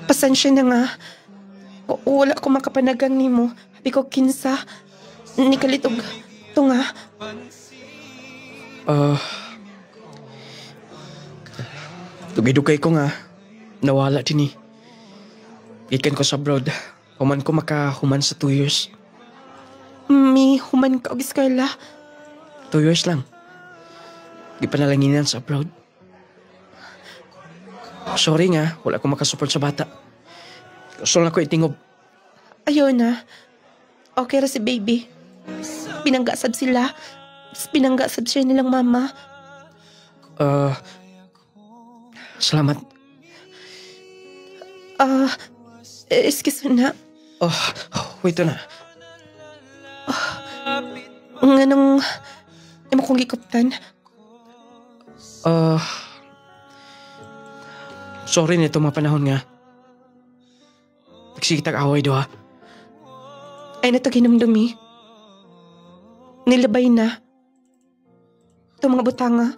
Speaker 2: Pasensya na nga. Wala ko makapanagang nimo. Habi ko kinsa. Nikalitog. Ito nga.
Speaker 3: Dugay-dugay ko nga. Nawala din eh. Gikan ko sa abroad. Human ko makahuman sa 2 years.
Speaker 2: May human ka og eskwela.
Speaker 3: 2 years lang. Di pa nalanginan sa abroad. Sorry nga, wala ko makasupport sa bata. Gusto lang ko itingob.
Speaker 2: Ayaw na. Okay ra si baby. Pinanggasab sila. Pinanggasab siya nilang mama.
Speaker 3: Salamat.
Speaker 2: Excuse na.
Speaker 3: Wait na.
Speaker 2: Nganong imo kong gikuptan.
Speaker 3: Sorry nito mga panahon nga. Nagsikitag away do ha.
Speaker 2: Ay na to ginamdumi. Nilabay na. Ito mga butanga.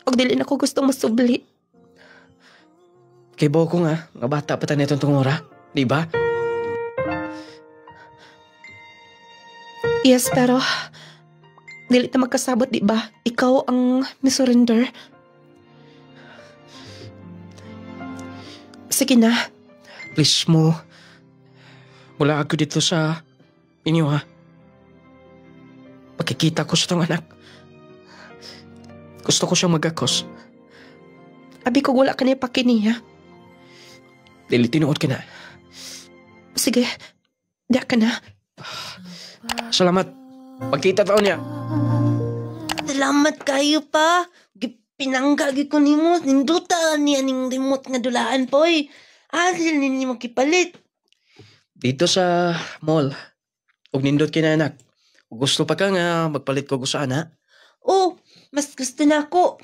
Speaker 2: Og dili na ko gustong masubli.
Speaker 3: Kay bawo ko nga bata pa tayo itong tungora. Di ba?
Speaker 2: Yes, pero dili ta magkasabot, di ba? Ikaw ang misurrender. Sige na.
Speaker 3: Please mo. Wala ako dito sa inyo ha. Pagkikita ko sa tong anak. Gusto ko siyang magakos.
Speaker 2: Abi ko wala ka niya pakiniya.
Speaker 3: Dili tinuod ka na.
Speaker 2: Sige, di ka na.
Speaker 3: Salamat. Pagkita taon niya.
Speaker 4: Salamat kayo pa. Pinanggagi ko nimo. Ninduta niya ning remote nga dulaan poy. Asil ninyo makipalit.
Speaker 3: Dito sa mall. Ug nindot kina anak. Ug gusto pa ka nga magpalit ko sa ana.
Speaker 4: Oh, mas gusto na ako.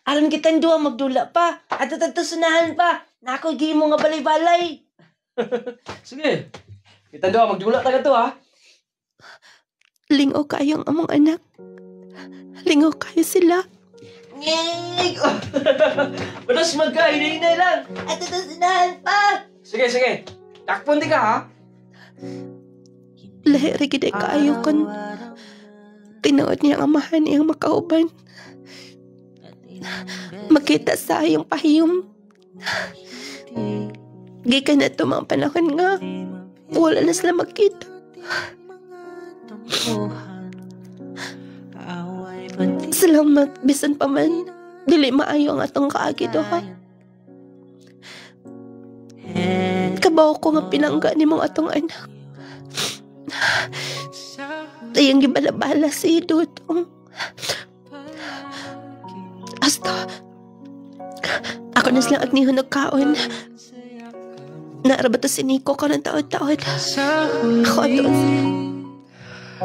Speaker 4: Aron kitang duwa magdula pa. At tatasunahan pa. Nako mo nga balay-balay.
Speaker 3: Sige. Kita daw magdula taga to ha.
Speaker 2: Lingaw kayo ang among anak. Lingaw kayo sila.
Speaker 4: Ngig!
Speaker 3: Balas magkahinay-hinay lang.
Speaker 4: At tatasunahan pa.
Speaker 3: Sige. Takpon di ka ha.
Speaker 2: Lahi rigiday kaayo kon tinuod niya ang amahan niyang makauban. Makita sa ayong pahiyom. Gikan na ito mga panahon nga. Wala na sila magkita. Salamat, bisan pa man. Dili maayo ang atong kaagi ha. Kabaw ko nga pinangga ni mong atong anak. Tayang gibalabala si Dudong. Hasta, ako na silang agnihon nagkaon. Naarabato si Nico ka ng taod-taod. Ako ato.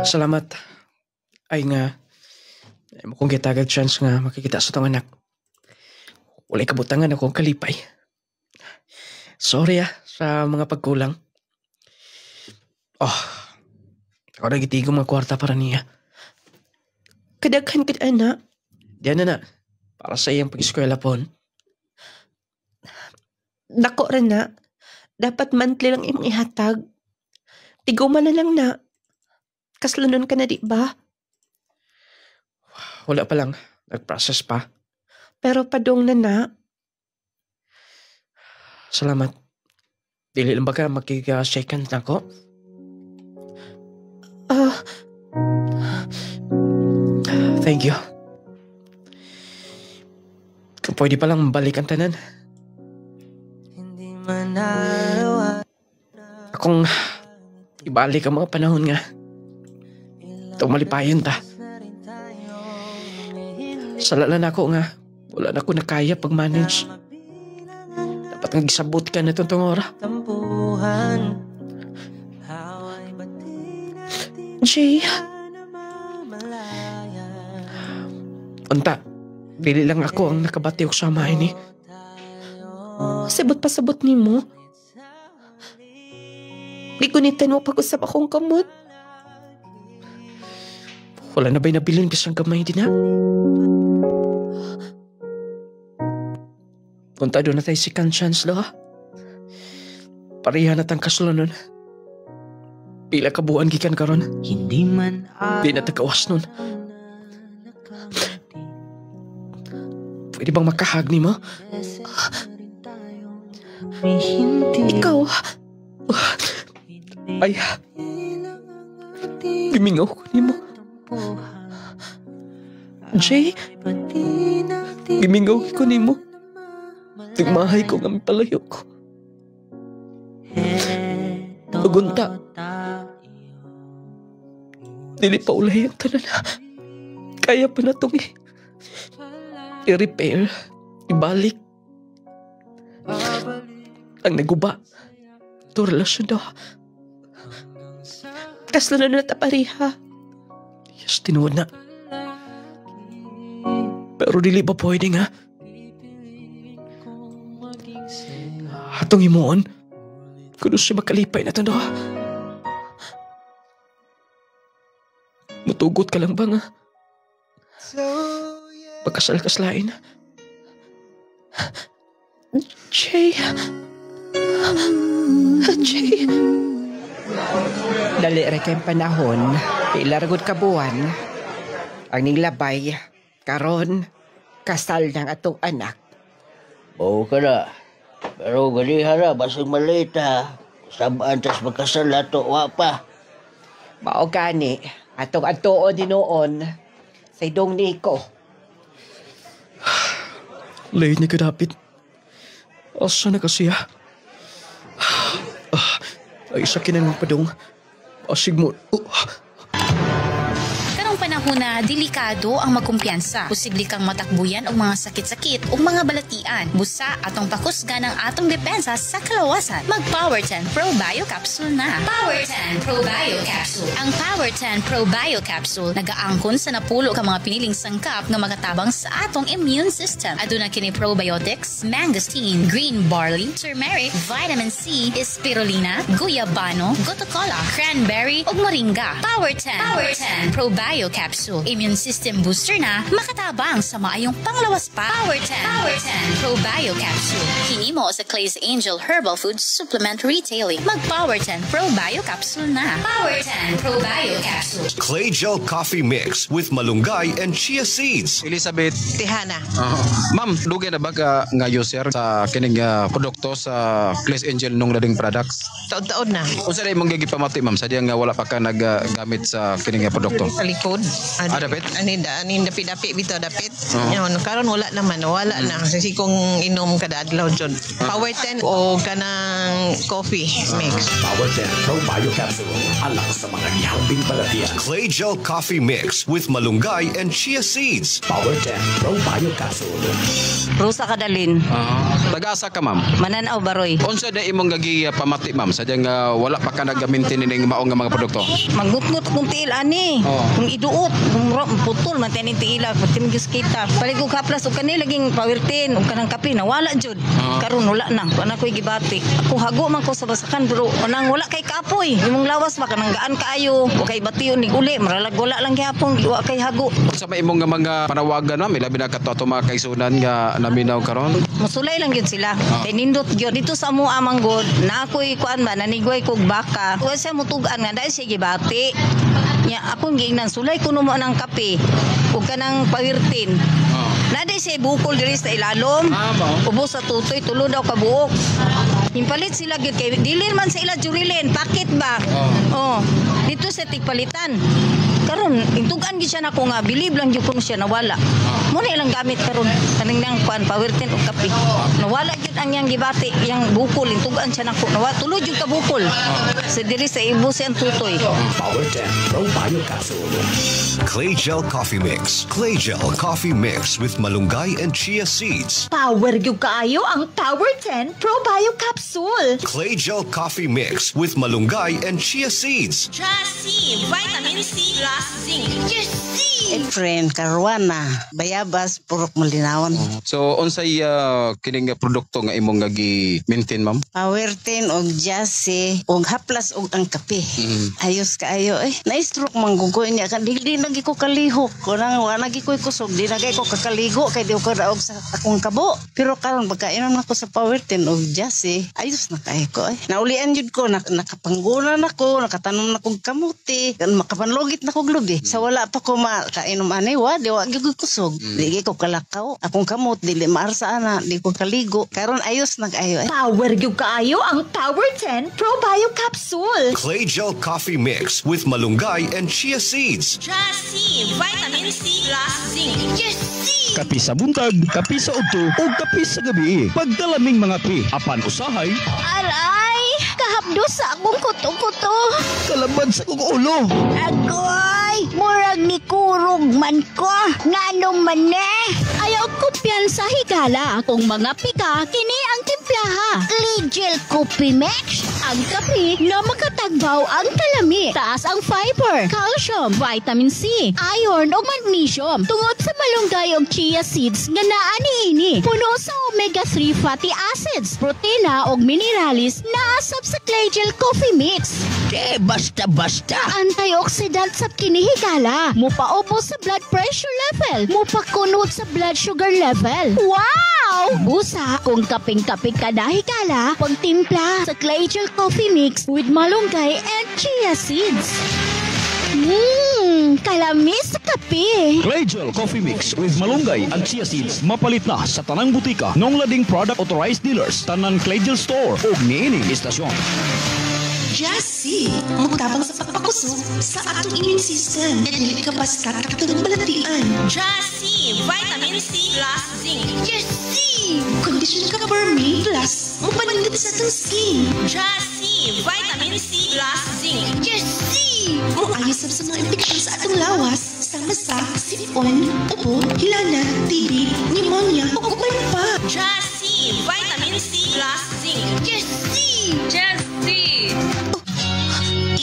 Speaker 3: Salamat. Ay nga. Ay mo kong gitagag chance nga makikita sa tong anak. Walay kabutangan akong kalipay. Sorry sa mga pagkulang. Ako na gitigong mga kwarta para niya.
Speaker 2: Kadaghan ka na.
Speaker 3: Diyan na. Para sa iyang pag-eskwela pon.
Speaker 2: Dako rin na. Dapat monthly lang imong ihatag. Tiguman na lang na. Kaslunon ka na di ba?
Speaker 3: Wala pa lang. Nag-process pa.
Speaker 2: Pero padong na.
Speaker 3: Salamat. Dili lang ba ka makika-shake hands na ako? Thank you. Kung pwede palang balik ang tanan. akong ibalik ang mga panahon nga. Malipayan ta. Salalan ako nga, wala na ako nakaya pag-manage. Dapat nga gisabot ka na itong ora.
Speaker 2: Jay,
Speaker 3: Unta, dili lang ako ang nakabati og sama ini.
Speaker 2: sabot pa sabot ni mo. Di ko ni tanong pag-usap akong kamot.
Speaker 3: Wala na ba'y nabilin kasang gamay din ha? Punta doon na tayo second chance lo ha? Pareha na tang kaslo nun. Pila ka buwan gikan karon.
Speaker 6: Hindi man
Speaker 3: Di na tagawas nun. Pwede bang makahag ni mo?
Speaker 2: Ikaw,
Speaker 3: Ay, gimingaw ko ni mo.
Speaker 2: Jay,
Speaker 3: Gimingaw ko ni mo. Tigmahay ko nga palayo ko. Ugunta. Dili pa ulay ang tanan. Kaya pa na itong i-repair, ibalik. Ang naguba. Ito relasyon daw.
Speaker 2: kasla na natapariha.
Speaker 3: Yes, tinuod na. Pero dili ba pwede nga? Atong himuon. Kuno siya makalipay na ito daw. Mutugot ka lang ba nga? Pagkasal-kaslain.
Speaker 2: Jay. Jay.
Speaker 5: Dali ra kay panahon, ilaragod ka buwan. Ang nilabay, karon kasal ng atong anak.
Speaker 4: Oo ka na. Pero ganihan na, basig malita. Sabaan tas magkasal nato, wa pa.
Speaker 5: Mao gani, atong atuon din noon sa idong Nico.
Speaker 3: Late ni kadapit. Asa na kasi ay sakin ang padong. Asig mo.
Speaker 7: Karong panahon na delikado ang magkumpiyansa. Posible kang matakbuyan og mga sakit-sakit o mga balatian. Busa atong pakusgan ang atong depensa sa kalawasan. Mag Power 10 Pro Bio Capsule na. Power 10 Pro Bio Capsule. Ang Power 10 Pro Bio Capsule nagaangkon sa napulo ka mga piniling sangkap nga makatabang sa atong immune system. Aduna kini probiotics, mangosteen, green barley, turmeric, vitamin C, spirulina, guyabano, gotocola, cranberry ug moringa. Power 10 Pro Bio Capsule. Immune system booster na makatabang sa maayong panglawas pa. Power 10 Pro Bio Capsule. Hinimo sa Clay's Angel Herbal Food Supplement Retailing. Mag Power 10 Pro Bio Capsule na. Power 10 Pro Bio Capsule.
Speaker 8: Clay Gel Coffee Mix with malunggay and chia seeds.
Speaker 9: Elizabeth.
Speaker 6: Tihana.
Speaker 9: Ma'am, dugay na ba ka nga user sa kining produkto sa Clay's Angel nung lading products?
Speaker 6: Taon-taon na.
Speaker 9: Unsa day mong gigipamati ma'am sa diya nga wala pa ka naggamit sa kining produkto?
Speaker 6: Sa likod.
Speaker 9: Dapit?
Speaker 6: Anin dapit bito dapit. Yon karon wala naman, wala na. Kasi kung inom kada adlaw jud. Power 10 o kanang coffee mix.
Speaker 10: Power 10 Pro Bio Capsule. Alak sa mga gihambing balatian.
Speaker 8: Clay Gel Coffee Mix with malunggay and chia seeds.
Speaker 10: Power 10 Pro Bio Capsule.
Speaker 11: Rosa Kadalin.
Speaker 9: Tagasa ka ma'am.
Speaker 11: Mananaw Baroy.
Speaker 9: Unsa day imong pamati ma'am sa diya nga wala pa ka nagaminti ning maong nga mga produkto?
Speaker 11: Magnutnut kung tiil ani. Kung iduot, kung putol man taning tiila, pati magis kita. Palig ko kaplas og kanila laging pawirtin og kanang kape na wala jud. Karon wala na. Ana ko'y gibati. Ako hago man ko sa basakan pero anang wala kay kapoy. Imong lawas ba kanang gaan kaayo o kay batiyon ni uli, maralag wala lang gihapon, wa kay hago.
Speaker 9: Unsa ba imong mga panawagan ma'am labi na kadto mga kaisunan nga naminaw karon?
Speaker 11: Musulay lang yun sila. Kay nindot yun. Dito sa mo amang god, na ako'y kuan ba, nanigway kog baka. Kung siya mutugan nga, dahil siya gibati. Nya, akong giingnan, sulay ko mo ng kape. Huwag ka ng pawirtin. Naday siya bukol diri sa ilalom. Ubos sa tutoy, tulo daw kabuok. Himpalit sila gyud kay dili man sa ila jurilin, pakit ba? Dito sa tigpalitan. karon intugan gid siya nako nga believe lang jud kuno siya nawala. Mo na ilang gamit karon kaning nang kuan powertin og kape. Nawala jud ang yang gibati, yang bukol intugan siya nako. Nawala tulo jud ka bukol. Sa diri sa ibo siya tutoy.
Speaker 10: Power 10 Pro Bio Capsule.
Speaker 8: Clay Gel Coffee Mix. Clay Gel Coffee Mix with malunggay and chia seeds.
Speaker 12: Power gyud kaayo ang Power 10 Pro Bio Capsule.
Speaker 8: Clay Gel Coffee Mix with malunggay and chia seeds.
Speaker 7: Chassis, vitamin C plus zinc. Yes,
Speaker 6: Friend, karuana, bayabas, purok malinawon.
Speaker 9: So unsay kining produkto nga imong gi-maintain ma'am?
Speaker 6: Power 10 og Jassy og haplas og ang kape. Ayos kaayo na-stroke manggugoy niya kan dili lagi ko kalihok. Kunang wa lagi ko kusog, di lagi ko kakaligo kay di ko daog sa akong kabo. Pero karon pagkainom nako sa Power 10 og Jassy, ayos na kay ko. Naulian jud ko nakapanggulan nako, nakatanom na kog kamuti, kan makapanlogit na kog lubi. Sa wala pa ko kainom anay di wa gyud kusog. Dili ko kalakaw. Akong kamot dili maarsa ana, di ko kaligo. Karon ayos na kaayo.
Speaker 12: Power gyud kaayo ang Power 10 Pro Bio Capsule.
Speaker 8: Clay Gel Coffee Mix with malunggay and chia seeds.
Speaker 7: Chassis, vitamin C plus zinc. Yes,
Speaker 13: Kapi sa buntag, kapi sa udto, o kapi sa gabi. Pagdalaming mga pi, apan usahay.
Speaker 12: Aray! Kahapdo sa akong kuto-kuto.
Speaker 13: Kalabad sa kong ulo.
Speaker 12: Agoy! Murag ni kurog man ko. Ngano man Ayaw kumpiyansa higala. Kung mga pika, kini ang timplaha. Cligel Coffee Mix. Ang kape nga makatagbaw ang talami. Taas ang fiber, calcium, vitamin C, iron o magnesium. Tungod sa malunggay o chia seeds nga naa niini. Puno sa omega-3 fatty acids, protina o mineralis na asap sa Cligel Coffee Mix.
Speaker 13: Basta-basta.
Speaker 12: Antioxidant sa kinihigala. Mupaubo sa blood pressure level. Mupakunot sa blood sugar level. Wow! Busa, kung kaping-kaping ka na higala, pagtimpla sa Cligel Coffee Mix with malunggay and chia seeds. Kalamis sa kape.
Speaker 13: Cligel Coffee Mix with malunggay and chia seeds mapalit na sa tanang butika nung lading product authorized dealers, tanan Cligel Store o niining istasyon.
Speaker 2: Jassy, mutabang sa pagpakusog sa atong immune system. Dili ka basta katulong balatian.
Speaker 7: Jassy, vitamin C plus zinc. Yes,
Speaker 2: Condition ka for me plus mupanindot sa atong skin.
Speaker 7: Jassy, vitamin C plus zinc. Yes,
Speaker 2: Muayos sa mga infeksyon sa atong lawas, sama sa sipon, ubo, hilana, TB, pneumonia, o uban pa.
Speaker 7: Jassy, vitamin C plus zinc. Yes, Jassy.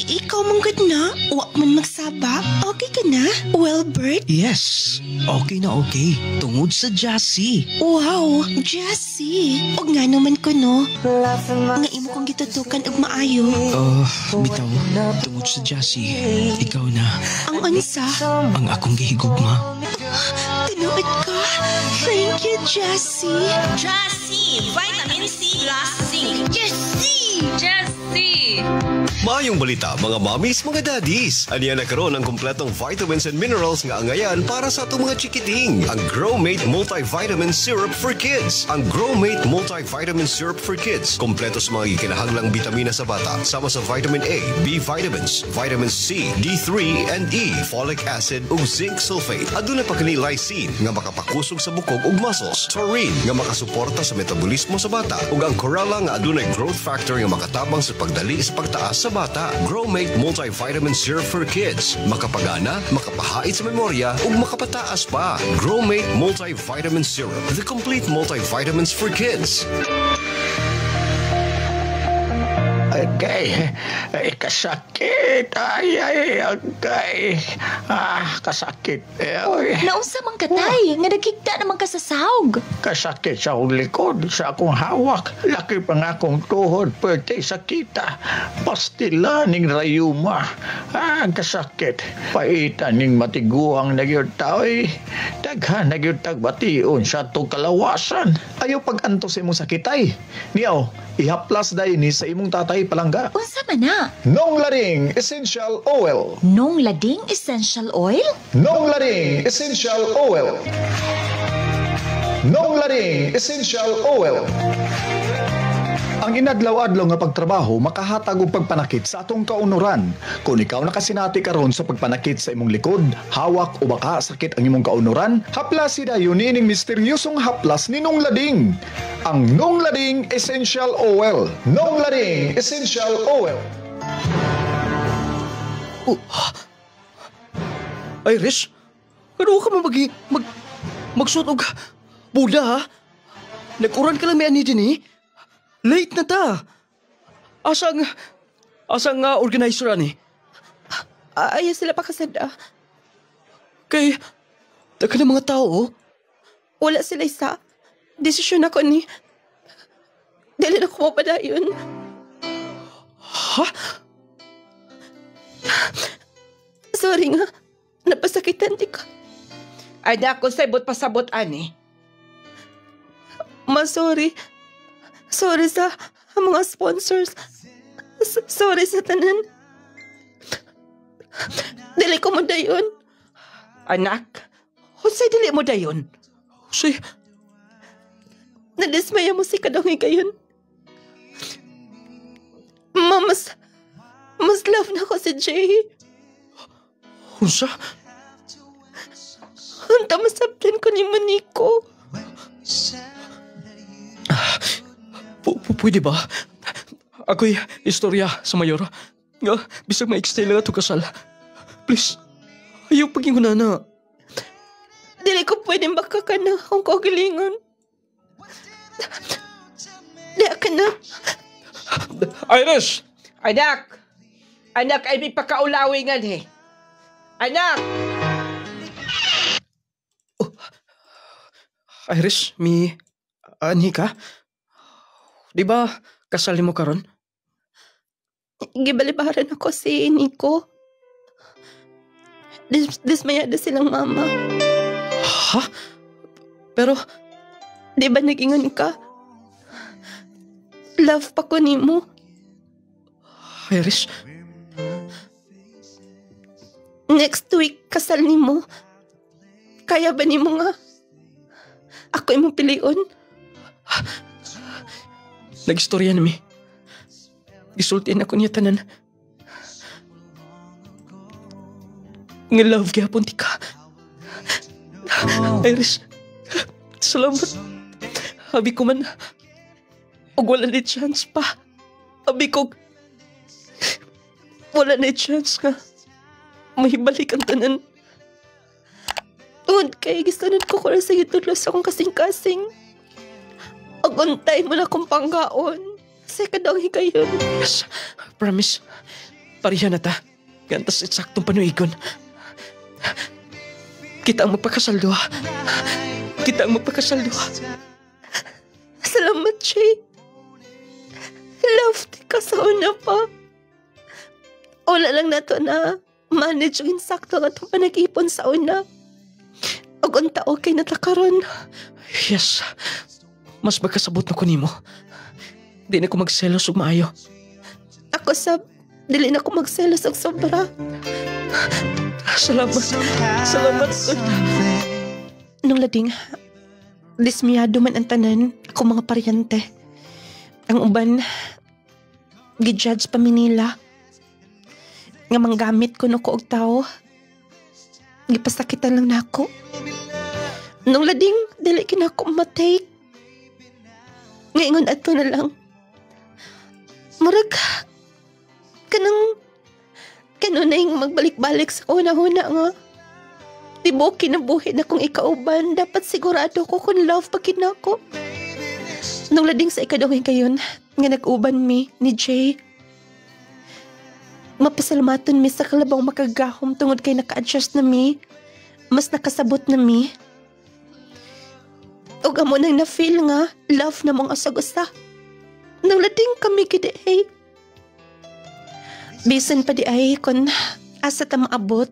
Speaker 2: Ikaw mong good na? Huwag man magsaba? Okay ka na? Well, Bert?
Speaker 3: Yes, okay na okay. Tungod sa Jassy.
Speaker 2: Wow, Jassy. O nga naman ko, no? Nga imo kong gitutukan og maayo.
Speaker 3: Bitaw, tungod sa Jassy, ikaw na.
Speaker 2: Ang ansa?
Speaker 3: Ang akong gihigugma.
Speaker 2: Tinuod ka. Thank you, Jassy.
Speaker 7: Jassy, vitamin C plus zinc. Jassy, Jassy.
Speaker 8: Maayong balita mga mommies, mga daddies. Aniya na karon ang kompletong vitamins and minerals nga angayan para sa atong mga chikiting. Ang Growmate Multivitamin Syrup for Kids. Ang Growmate Multivitamin Syrup for Kids. Kompleto sa mga kinahanglang bitamina sa bata. Sama sa vitamin A, B vitamins, vitamin C, D3 and E, folic acid ug zinc sulfate. Aduna pa kini lysine nga makapakusog sa bukog ug muscles. Taurine nga makasuporta sa metabolismo sa bata. Ug ang chlorella nga adunay growth factor nga makatabang sa pagdali sa pagtaas sa bata. Growmate Multivitamin Syrup for Kids. Makapagana, makapahait sa memorya, ug makapataas pa. Growmate Multivitamin Syrup. The complete multivitamins for kids.
Speaker 14: Agay, kasakit. Ay, agay. Kasakit.
Speaker 12: Nausa man katay, nga nagkikta naman ka sa sahog.
Speaker 14: Kasakit sa akong likod, sa akong hawak. Laki pa nga akong tuhod, pwede sakita. Pastila ning rayuma. Kasakit. Paitan ning matiguang nagyod tao'y. Daghan nagyod tagbation sa itong kalawasan.
Speaker 15: Ayaw pag-antos imong sakitay. Niyaw, ihaplas dayon ni sa imong tatay palangga.
Speaker 12: Unsa man na?
Speaker 15: Nong Lading Essential Oil.
Speaker 12: Nong Lading Essential Oil?
Speaker 15: Nong Lading Essential Oil. Nong Lading Essential Oil. Ang inadlaw-adlaw nga pagtrabaho makahatag og pagpanakit sa atong kaunuran. Kung ikaw nakasinati karon sa pagpanakit sa imong likod, hawak o baka sakit ang imong kaunuran, haplas dayon niining misteryosong haplas ni Nong Lading. Ang Nong Lading Essential Oil. Nong Lading Essential Oil.
Speaker 3: Iris, ano ka magsuot og buda ha? Nag-uran ka lang may ani din eh. Late na ta. Asang organizer ani?
Speaker 2: Ayaw sila pa kasada.
Speaker 3: Kay, taka ng mga tao.
Speaker 2: Wala sila isa. Desisyon ako ni. Dali na ko mapadayon.
Speaker 3: Ha?
Speaker 2: Sorry nga. Napasakitan di ka.
Speaker 5: Ay, ako sabot pasabot ani.
Speaker 2: Sorry. Sorry sa mga sponsors. Sorry sa tanan. Dili ko mo dayon.
Speaker 5: Anak, Jose, dili mo dayon.
Speaker 3: Jose,
Speaker 2: nadismaya mo si kadongi kayon. Mas love na ko si Jay.
Speaker 3: Unsa?
Speaker 2: Unta masabtan ko ni Maniko.
Speaker 3: Pwede ba? Ako'y istorya sa mayor. Nga, bisag ma-extay lang ito kasal. Please, ayaw paging na.
Speaker 2: Dili ko pwede baka na kung kagalingon. Dili ka na.
Speaker 3: Iris!
Speaker 5: Anak! Anak, ay may pakaulawingan eh. Anak!
Speaker 3: Iris, ani ka? Di ba kasal mo karon?
Speaker 2: Gibalibaran ako si Nico. Dismayada silang mama.
Speaker 3: Ha? Pero,
Speaker 2: di ba nag-ingon ka? Love pa ko ni mo.
Speaker 3: Iris?
Speaker 2: Next week, kasal ni mo. Kaya ba ni mo nga? Ako imong pilion.
Speaker 3: Nag-istorya na mi. Gisultian ako niya tanan. Nga love gyapon ti ka. Iris, salamat. Habi ko man, og wala na chance pa. Habi ko, wala na chance nga. Mahibalik ang tanan. Tungod kay gisanan ko kung sa gitudlos akong kasing-kasing. Aguntay mo na kong panggaon. Sa kadang higayon. Yes, promise. Parihan na ta. Gantas eksaktong panuigon. Kita ang magpakasaldo. Kita ang magpakasaldo.
Speaker 2: Salamat, Jay. Love ti ka sa una pa. Wala lang na to na manage yung insakto nga itong panag-ipon sa una. Agunta okay na takaron.
Speaker 3: Yes. Mas magkasabot na ko nimo. Di na ko magselos ug maayo.
Speaker 2: Ako dili na ko magselos og sobra.
Speaker 3: Salamat. Salamat.
Speaker 2: Nung Lading, dismiyado man ang tanan, ako mga paryante. Ang uban, gijudge pa Manila. Nga manggamit ko no ko og tao. Gipasakitan lang na ako. Nung Lading, dili kinako matake. Ngayon ato na lang. Murag, kanong na yung magbalik-balik sa una-una nga. Di mo kinabuhi na kung ikauban, dapat sigurado ko kung love pa kinako. Nung Lading sa ikadawin kayon, nga nag-uban mi ni Jay. Mapasalamaton mi sa kalabang makagahom tungod kay naka-adjust na mi. Mas nakasabot na mi. O amo nang na-feel nga, love na mong asag-usa. Nang Lading kami gidi ay. Bisan pa di ay kung asa ta maabot.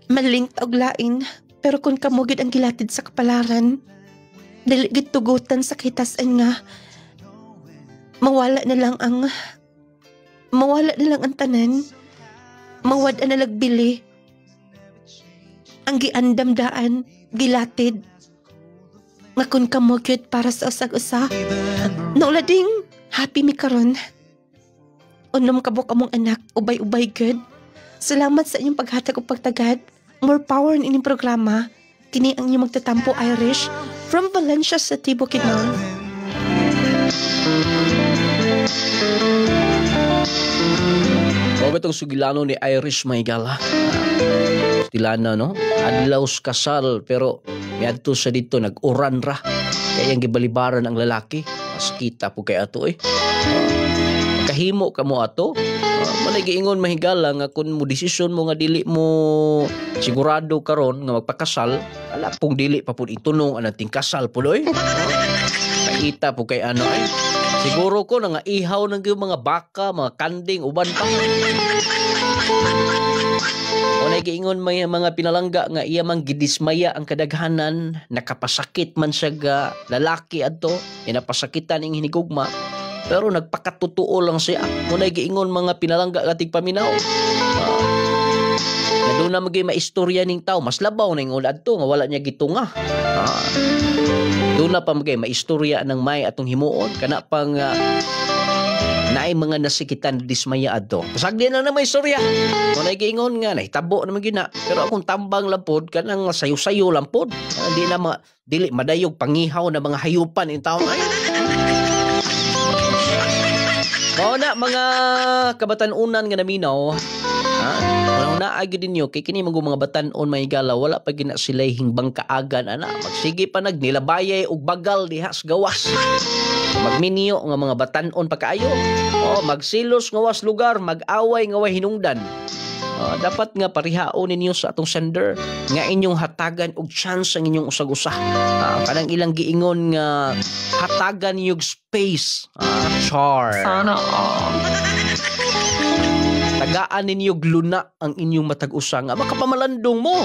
Speaker 2: Maling og lain, pero kung kamugid ang gilatid sa kapalaran, dili gid tugutan sa kitasan nga, mawala na lang ang tanan, mawad na lagbili, ang giandamdaan, gilatid, nga kung kamugid para sa usag-usa. Nung Lading, Happy mi karon. Unom kabok among anak, ubay-ubay good. Salamat sa inyong paghatag o pagtagad. More power in inyong programa. Kini ang inyong magtatampo Irish from Valencia sa Bukidnon.
Speaker 3: O itong sugilano ni Irish Maygala. Stilana, no? Adlaws kasal, pero miadto sa dito, nag-uran ra. Kaya ang gibalibaran ang lalaki. Mas kita po kay ato kahimo ka mo ato. Malay giingon mahigala nga kung mo desisyon mo nga dili mo sigurado karon nga magpakasal, ala pong dili pa pud itunong ang ating kasal puloy. Kita po kay ano ay. Siguro ko na nga ihaw ng mga baka, mga kanding, uban pa. O nagiingon may mga pinalangga nga iya mang gidismaya ang kadaghanan, nakapasakit man siya lalaki adto, inapasakitan ing hinigugma. Pero nagpakatutuo lang siya. O nagiingon mga pinalangga katig paminaw. Na doon na maging maistorya ning tao, mas labaw na yung ulad to, nga wala niya gitunga. Doon na pa magay maistorya ng may atong himuon kana pang naay mga nasikitan dismaya adto. Pasagdi na may istorya. Kung nagiingon nga nahitabo naman gina. Pero akong tambang lampod kanang sayo-sayo lampod. Hindi na dili madayog pangihaw na mga hayupan in taon ay. Mao na mga kabatan-unan nga naminaw. Na agi din nyo, kay kini mga batan-on may gala, wala pa gina sila hingbang kaagan, ana. Magsige pa nagnilabayay og bagal dihas gawas. Magminyo nga mga batan-on pa kaayo. Magsilos nga was lugar, mag-away nga way hinungdan. Dapat nga parihaon ninyo sa atong sender nga inyong hatagan og chance ang inyong usag-usa. Kanang ilang giingon nga hatagan yung space. Char. Sana tagaan ninyo gluna ang inyong matag-usa nga makapamalandong mo.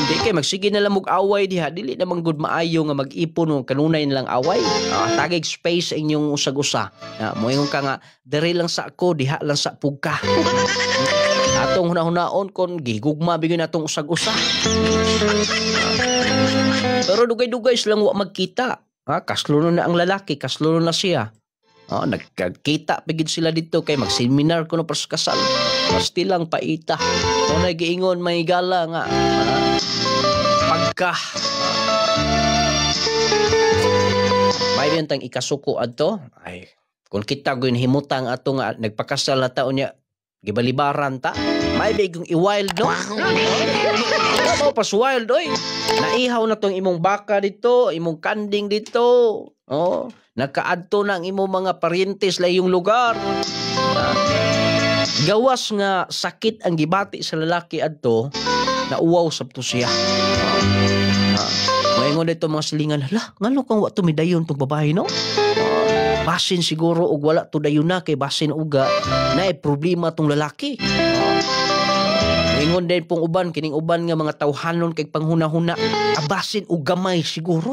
Speaker 3: Di kay magsige na lang mag-away diha, dili namang good maayo nga mag-ipon o kanunay nilang away. Tagay space sa inyong usag-usa. Moingon ka nga dere lang sa ako, diha lang sa pugka. Atong hunahunaon kon gigugma bigyan natong usag-usa. Pero dugay-dugay silang wa magkita. Kaslo na ang lalaki, kaslo na siya. Nagkita pagid sila dito kay mag-seminar ko na para sa kasal. Basti lang paita. O nagiingon may gala nga. Pagka may bintang ikasuko adto. Ay, kung kita gawin himutang ato nga nagpakasal na taon niya gibalibaran ta. May bigong i-wild no. Ano pas wild oy. Naihaw na tong imong baka dito, imong kanding dito. Nakaadto na ang imong mga parientes la yung lugar. Gawas nga sakit ang gibati sa lalaki adto, nauwaw sabto siya. Mayngon dito mga silingan, hala, ngano kang wa tumidayon tong babae no? Basin siguro og wala to dayon na kay basin uga na problema tong lalaki. Ingon din pong uban, kining uban nga mga tawhanon kay panghuna-huna, abasin o gamay siguro.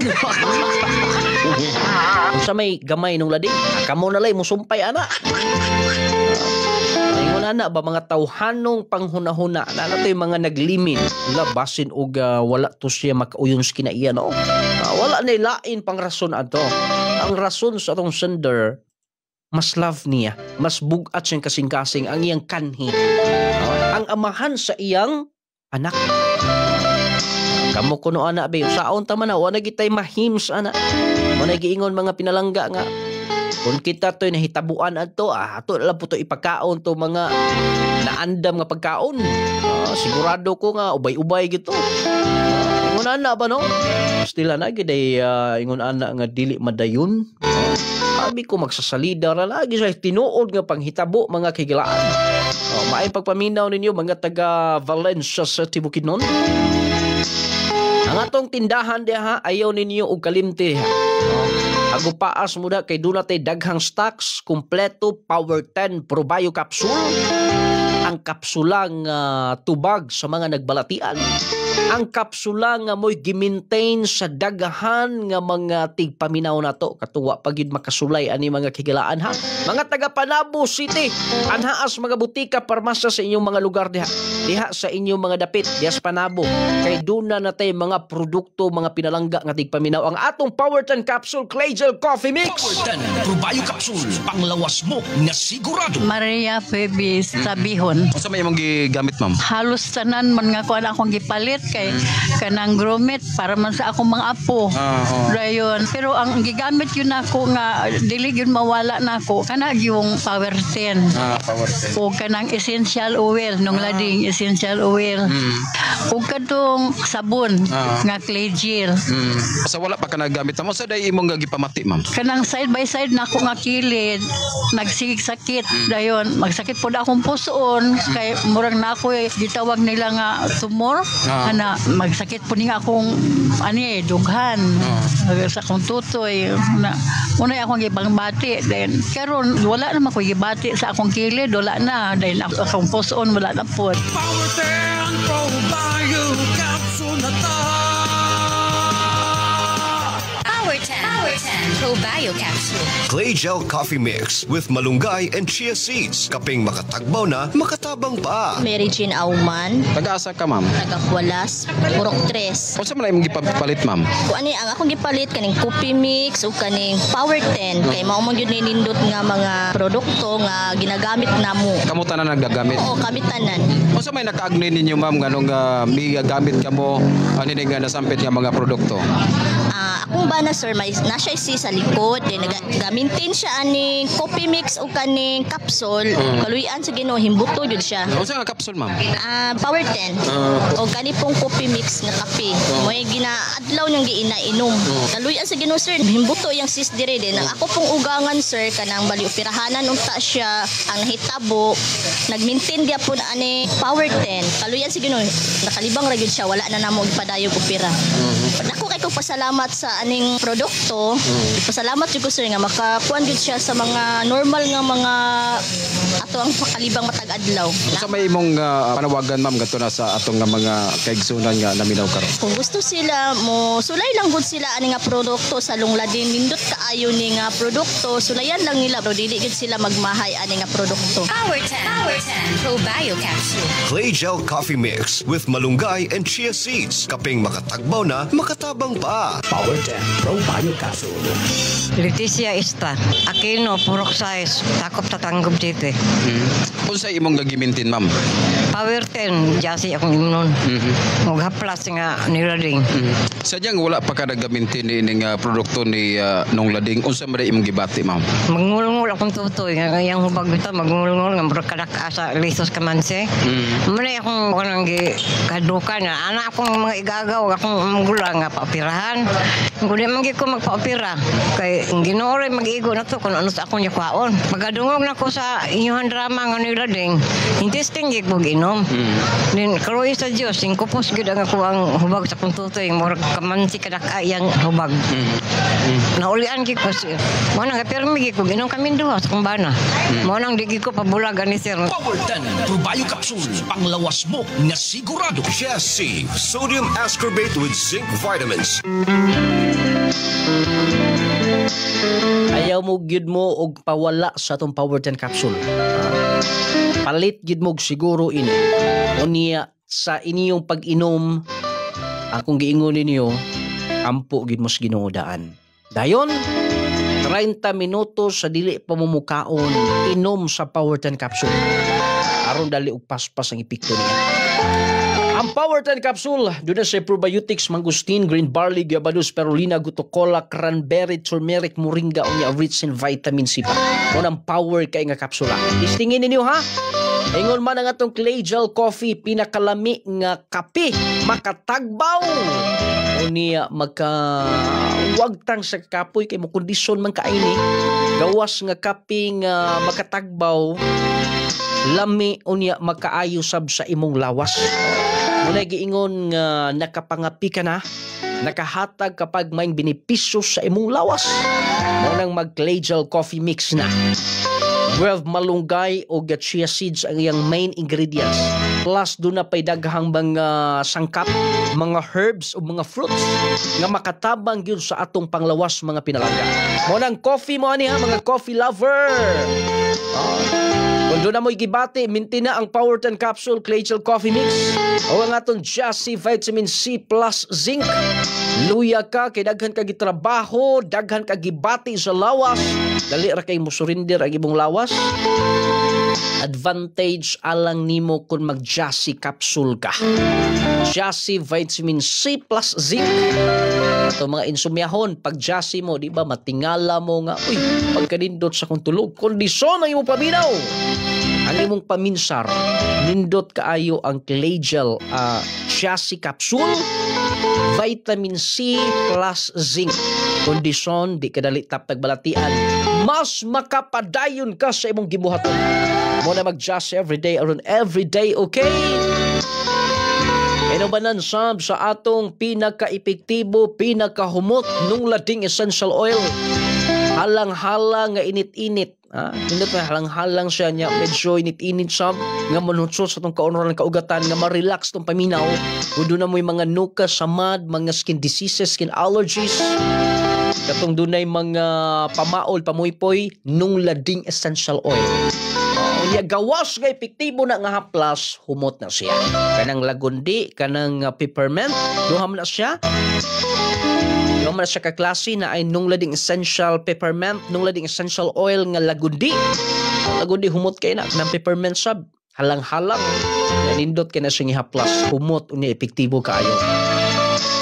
Speaker 3: Kung sa may gamay nung lading, kamo na lay, musumpay ana. Ingon ana ba mga tawhanong panghuna-huna, na to yung mga naglimin, labasin o wala to siya makauyon sa kinaiya, no? Wala na ilain pang rason ato. Ang rason sa atong sender, mas love niya, mas bugat siyang kasing-kasing ang iyang kanhi. Ang amahan sa iyang anak. Kamo kuno ana be saon ta man na wala gitay mahims ana. Wala giingon mga pinalangga nga kung kita to'y nahitabuan ato ato lang po to ipakaon to mga naandam nga pagkaon. Sigurado ko nga ubay-ubay gito. Ingon ana ba no? Stila na gid ay ingon ana nga dili madayon. Sabi ko magsasalida ra lagi sa tinuod nga panghitabo mga kigilaan. Maay pagpaminaw ninyo mga taga Valencia sa Bukidnon. Ang atong tindahan diha ayaw ninyo og kalimti. Agupaas mo da kay dunay daghang stocks, kompleto, Power 10 Probio Capsule. ang kapsulang tubag sa mga nagbalatian. Ang kapsula nga mo'y gimaintain sa dagahan nga mga tigpaminaw na to. Katuwa pagid makasulay ani mga kigalaan ha. Mga taga Panabo City, anhaas mga butika, parmasya sa inyong mga lugar diha. Diha sa inyong mga dapit, diha sa Panabo. Kay doon na natay mga produkto, mga pinalangga nga tigpaminaw. Ang atong Powerton Capsule Clay Gel Coffee Mix.
Speaker 13: Powerton Probio Capsule, panglawas mo nga sigurado.
Speaker 6: Maria Febis Sabihon.
Speaker 9: Unsa may imong gigamit ma'am?
Speaker 6: Halos tanan man nga kuan akong gipalit kay kanang gromit para man sa akong mga apo. Dayon, pero ang gigamit yun ako nga dili gyud mawala nako kana yung Power 10.
Speaker 9: Power 10.
Speaker 6: O kanang essential oil nung lading essential oil. O kadtong sabon nga clay gel.
Speaker 9: Sa wala pa ka nagamit mo sa day imong gipamati ma'am.
Speaker 6: Kanang side by side nako nga kilid nagsigig-sakit. Dayon, magsakit pud akong pusoon kay murag nako gitawag nila nga tumor. Ana magsakit po niya akong dughan sa akong tutoy na unay akong gibang bati then karon wala na ako gibati sa akong kilid, wala na dahil akong pusoon wala na po.
Speaker 13: Powerton Probio Capsule na ta.
Speaker 7: Powerton Probio Capsule.
Speaker 8: Clay Gel Coffee Mix with malunggay and chia seeds. Kaping makatagbaw na, makatabang pa.
Speaker 12: Mary Jean Auman,
Speaker 9: Taga-asa ka ma'am?
Speaker 12: Tagakualas, Purok 3.
Speaker 9: Unsa man imong gipalit ma'am?
Speaker 12: Kung ani ang akong gipalit kaning coffee mix o kaning Power 10 kay mao man gyud nindot nga mga produkto nga ginagamit namo.
Speaker 9: Kamo tanan nagagamit?
Speaker 12: Oo, kami tanan.
Speaker 9: Unsa may nakaagni ninyo ma'am nganong may gamit kamo ani nga nasampit nga mga produkto?
Speaker 12: Akong bana sir may nasa isi sa likod then nagamintin siya aning coffee mix o kaning capsule. Kaluyan sa Ginoo himbuto jud siya.
Speaker 9: Unsa nga capsule ma'am?
Speaker 12: Power 10. O kani pong coffee mix nga kape. Mo'y ginaadlaw niyang giinainom. Kaluyan sa Ginoo sir himbuto yang sis dire din. Ako pong ugangan sir kanang bali operahanan unta siya ang hitabo. Nagmintin gyapon ani Power 10. Kaluyan sa Ginoo nakalibang ra gyud siya wala na namo gipadayog opera. Ako kay ko pasalamat sa aning produkto. Pasalamat jud ko sir nga makakuan jud siya sa mga normal nga mga ato ang pakalibang matag adlaw.
Speaker 9: Unsa may imong panawagan ma'am gadto na sa atong nga mga kaigsunan nga naminaw karon?
Speaker 12: Kung gusto sila mo sulay lang gud sila ani nga produkto sa lungladin nindot kaayo ni nga produkto sulayan lang nila bro dili gid sila magmahay ani nga produkto.
Speaker 7: Powerton Probio Capsule.
Speaker 8: Clay Gel Coffee Mix with malunggay and chia seeds. Kaping makatagbaw na, makatabang pa.
Speaker 10: Powerton Probio Capsule.
Speaker 11: Leticia Ista, Aquino, Purok Size, takop tatanggap dito.
Speaker 9: Unsa imong gagimintin ma'am?
Speaker 11: Power 10, jasi akong imnon. Maghaplas nga nilading.
Speaker 9: Sadyang wala pa ka nagamintin ni nga produkto ni nung lading. Unsa man imong gibati ma'am?
Speaker 11: Magngul-ngul akong tutoy nga yang hubag bita magngul-ngul nga murag kadak asa lisos kamanse. Muna akong kanang kadukan na anak akong mga igagaw akong magulang nga paoperahan. Kung di man ko magpaopera kay Ginoo ray mag-igo na to kun ano sa akong yakwaon. Magadungog na ko sa inyong drama nga nilading. Interesting gyud ko ginom. Then karoy sa Dios singkupos gyud ang ako ang hubag sa kong tutoy murag kamansi kadak ayang hubag. Naulian gyud ko mo nang permi gyud ko ginom kami duha sa kong bana. Mo nang di gyud ko pabulagan ni sir.
Speaker 13: Powerton Probio Capsule, panglawas mo nga sigurado.
Speaker 8: Jesse, sodium ascorbate with zinc vitamins.
Speaker 3: Ayaw mo gyud mo og pawala sa atong Powerton Capsule. Palit gyud mo siguro ini. Unya sa inyong pag-inom akong giingon ninyo ampo gyud mo sa Ginoo daan. Dayon 30 minutos sa dili pamumukaon inom sa Powerton Capsule. Aron dali og paspas ang epekto niya. Ang Powerton Capsule, doon na sa probiotics, mangustin, green barley, guayabano, spirulina, gutocola, cranberry, turmeric, moringa, unya rich in vitamin C pa. Unang power kay nga kapsula. Istingin ninyo ha? Ingon man ang atong Clay Gel Coffee, pinakalami nga kape, makatagbaw. Unya magkawagtang sa kapoy kay mo kondisyon man kaini. Gawas nga kape nga makatagbaw, lami unya makaayo sab sa imong lawas. Muna giingon nga nakapangapi ka na, nakahatag kapag may benepisyo sa imong lawas. Munang mag Clay Gel Coffee Mix na. 12 malunggay o chia seeds ang iyang main ingredients. Plus doon na pay daghang mga sangkap, mga herbs o mga fruits nga makatabang yun sa atong panglawas mga pinalangga. Mo nang coffee mo ani ha mga coffee lover. Kung doon na mo'y gibati, minti na ang Power 10 Capsule Clay Gel Coffee Mix o ang atong Jassy Vitamin C Plus Zinc. Luya ka, kay daghan ka gitrabaho, daghan ka gibati sa lawas, dali ra kay musurinder ang imong lawas. Advantage alang nimo kung mag-Jassy capsule ka. Jassy Vitamin C Plus Zinc. Ito mga insumyahon, pag Jassy mo, di ba, matingala mo nga, uy, pagkanindot sa kong tulog, kondisyon ang imong paminaw. Ang imong paminsar, nindot kaayo ang Clay Gel Jassy Capsule, Vitamin C Plus Zinc. Kondisyon, di kadali tapag balatian. Mas makapadayon ka sa imong gibuhaton. Mo na mag-Jassy everyday, aron everyday, okay? Inubanan sab sa atong pinaka-epektibo, pinaka-humot nung lading essential oil. Halang-halang nga init-init. Hindi pa halang-halang siya niya. Medyo init-init sab nga manutsot sa itong kaunoran kaugatan nga ma-relax itong paminaw. Kung doon na mo'y mga nuka, samad, mga skin diseases, skin allergies. Katong doon ay mga pamaol, pamuypoy nung lading essential oil. Unya gawas nga epektibo na nga haplas, humot na siya. Kanang lagundi, kanang peppermint, duham na siya. Duham na siya kaklase na ay nung lading essential peppermint, nung lading essential oil nga lagundi. Lagundi humot kayo na, kanang peppermint sab, halang-halang. Nanindot kayo na siya nga haplas, humot, unya epektibo kayo.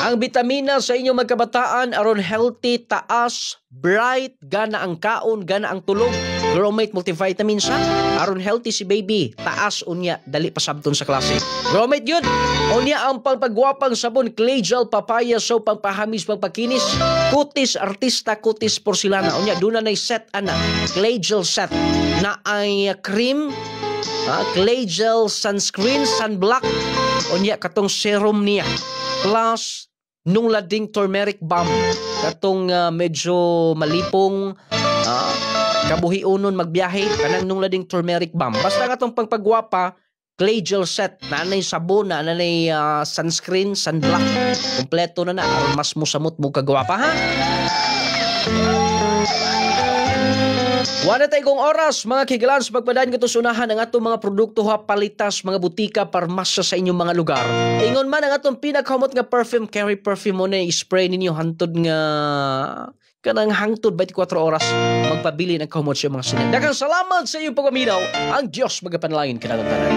Speaker 3: Ang bitamina sa inyong magkabataan aron healthy, taas, bright, gana ang kaon, gana ang tulog. Gromate multivitamin sa aron healthy si baby, taas unya, dali pasabton sa klase. Gromate yun. Unya ang pagpagwapang sabon Clay Gel Papaya Soap, pangpahamis, pangpakinis, kutis artista, kutis porcelana. Unya duna na set ana Clay Gel set na ay cream, Clay Gel sunscreen, sunblock. Unya katong serum niya. Plus nung lading turmeric balm katong medyo malipong kabuhiunon magbiyahe kanang nung lading turmeric balm basta katong pagpagwapa Clay Gel set nanay sabon nanay sunscreen sunblock kompleto na aron mas musamot mo kagwapa ha. Wala tayong oras, mga kigalan, sa pagpadaan katusunahan ang atong mga produkto ha, palitas, mga butika, parmasya sa inyong mga lugar. Ingon man ang atong pinakahumot nga perfume, carry perfume mo na i-spray ninyo hantod nga kanang hangtod 24 oras magpabili ng kahumot sa mga sinan. Daghang salamat sa iyong pagaminaw. Ang Diyos magapanalangin kanang tanan.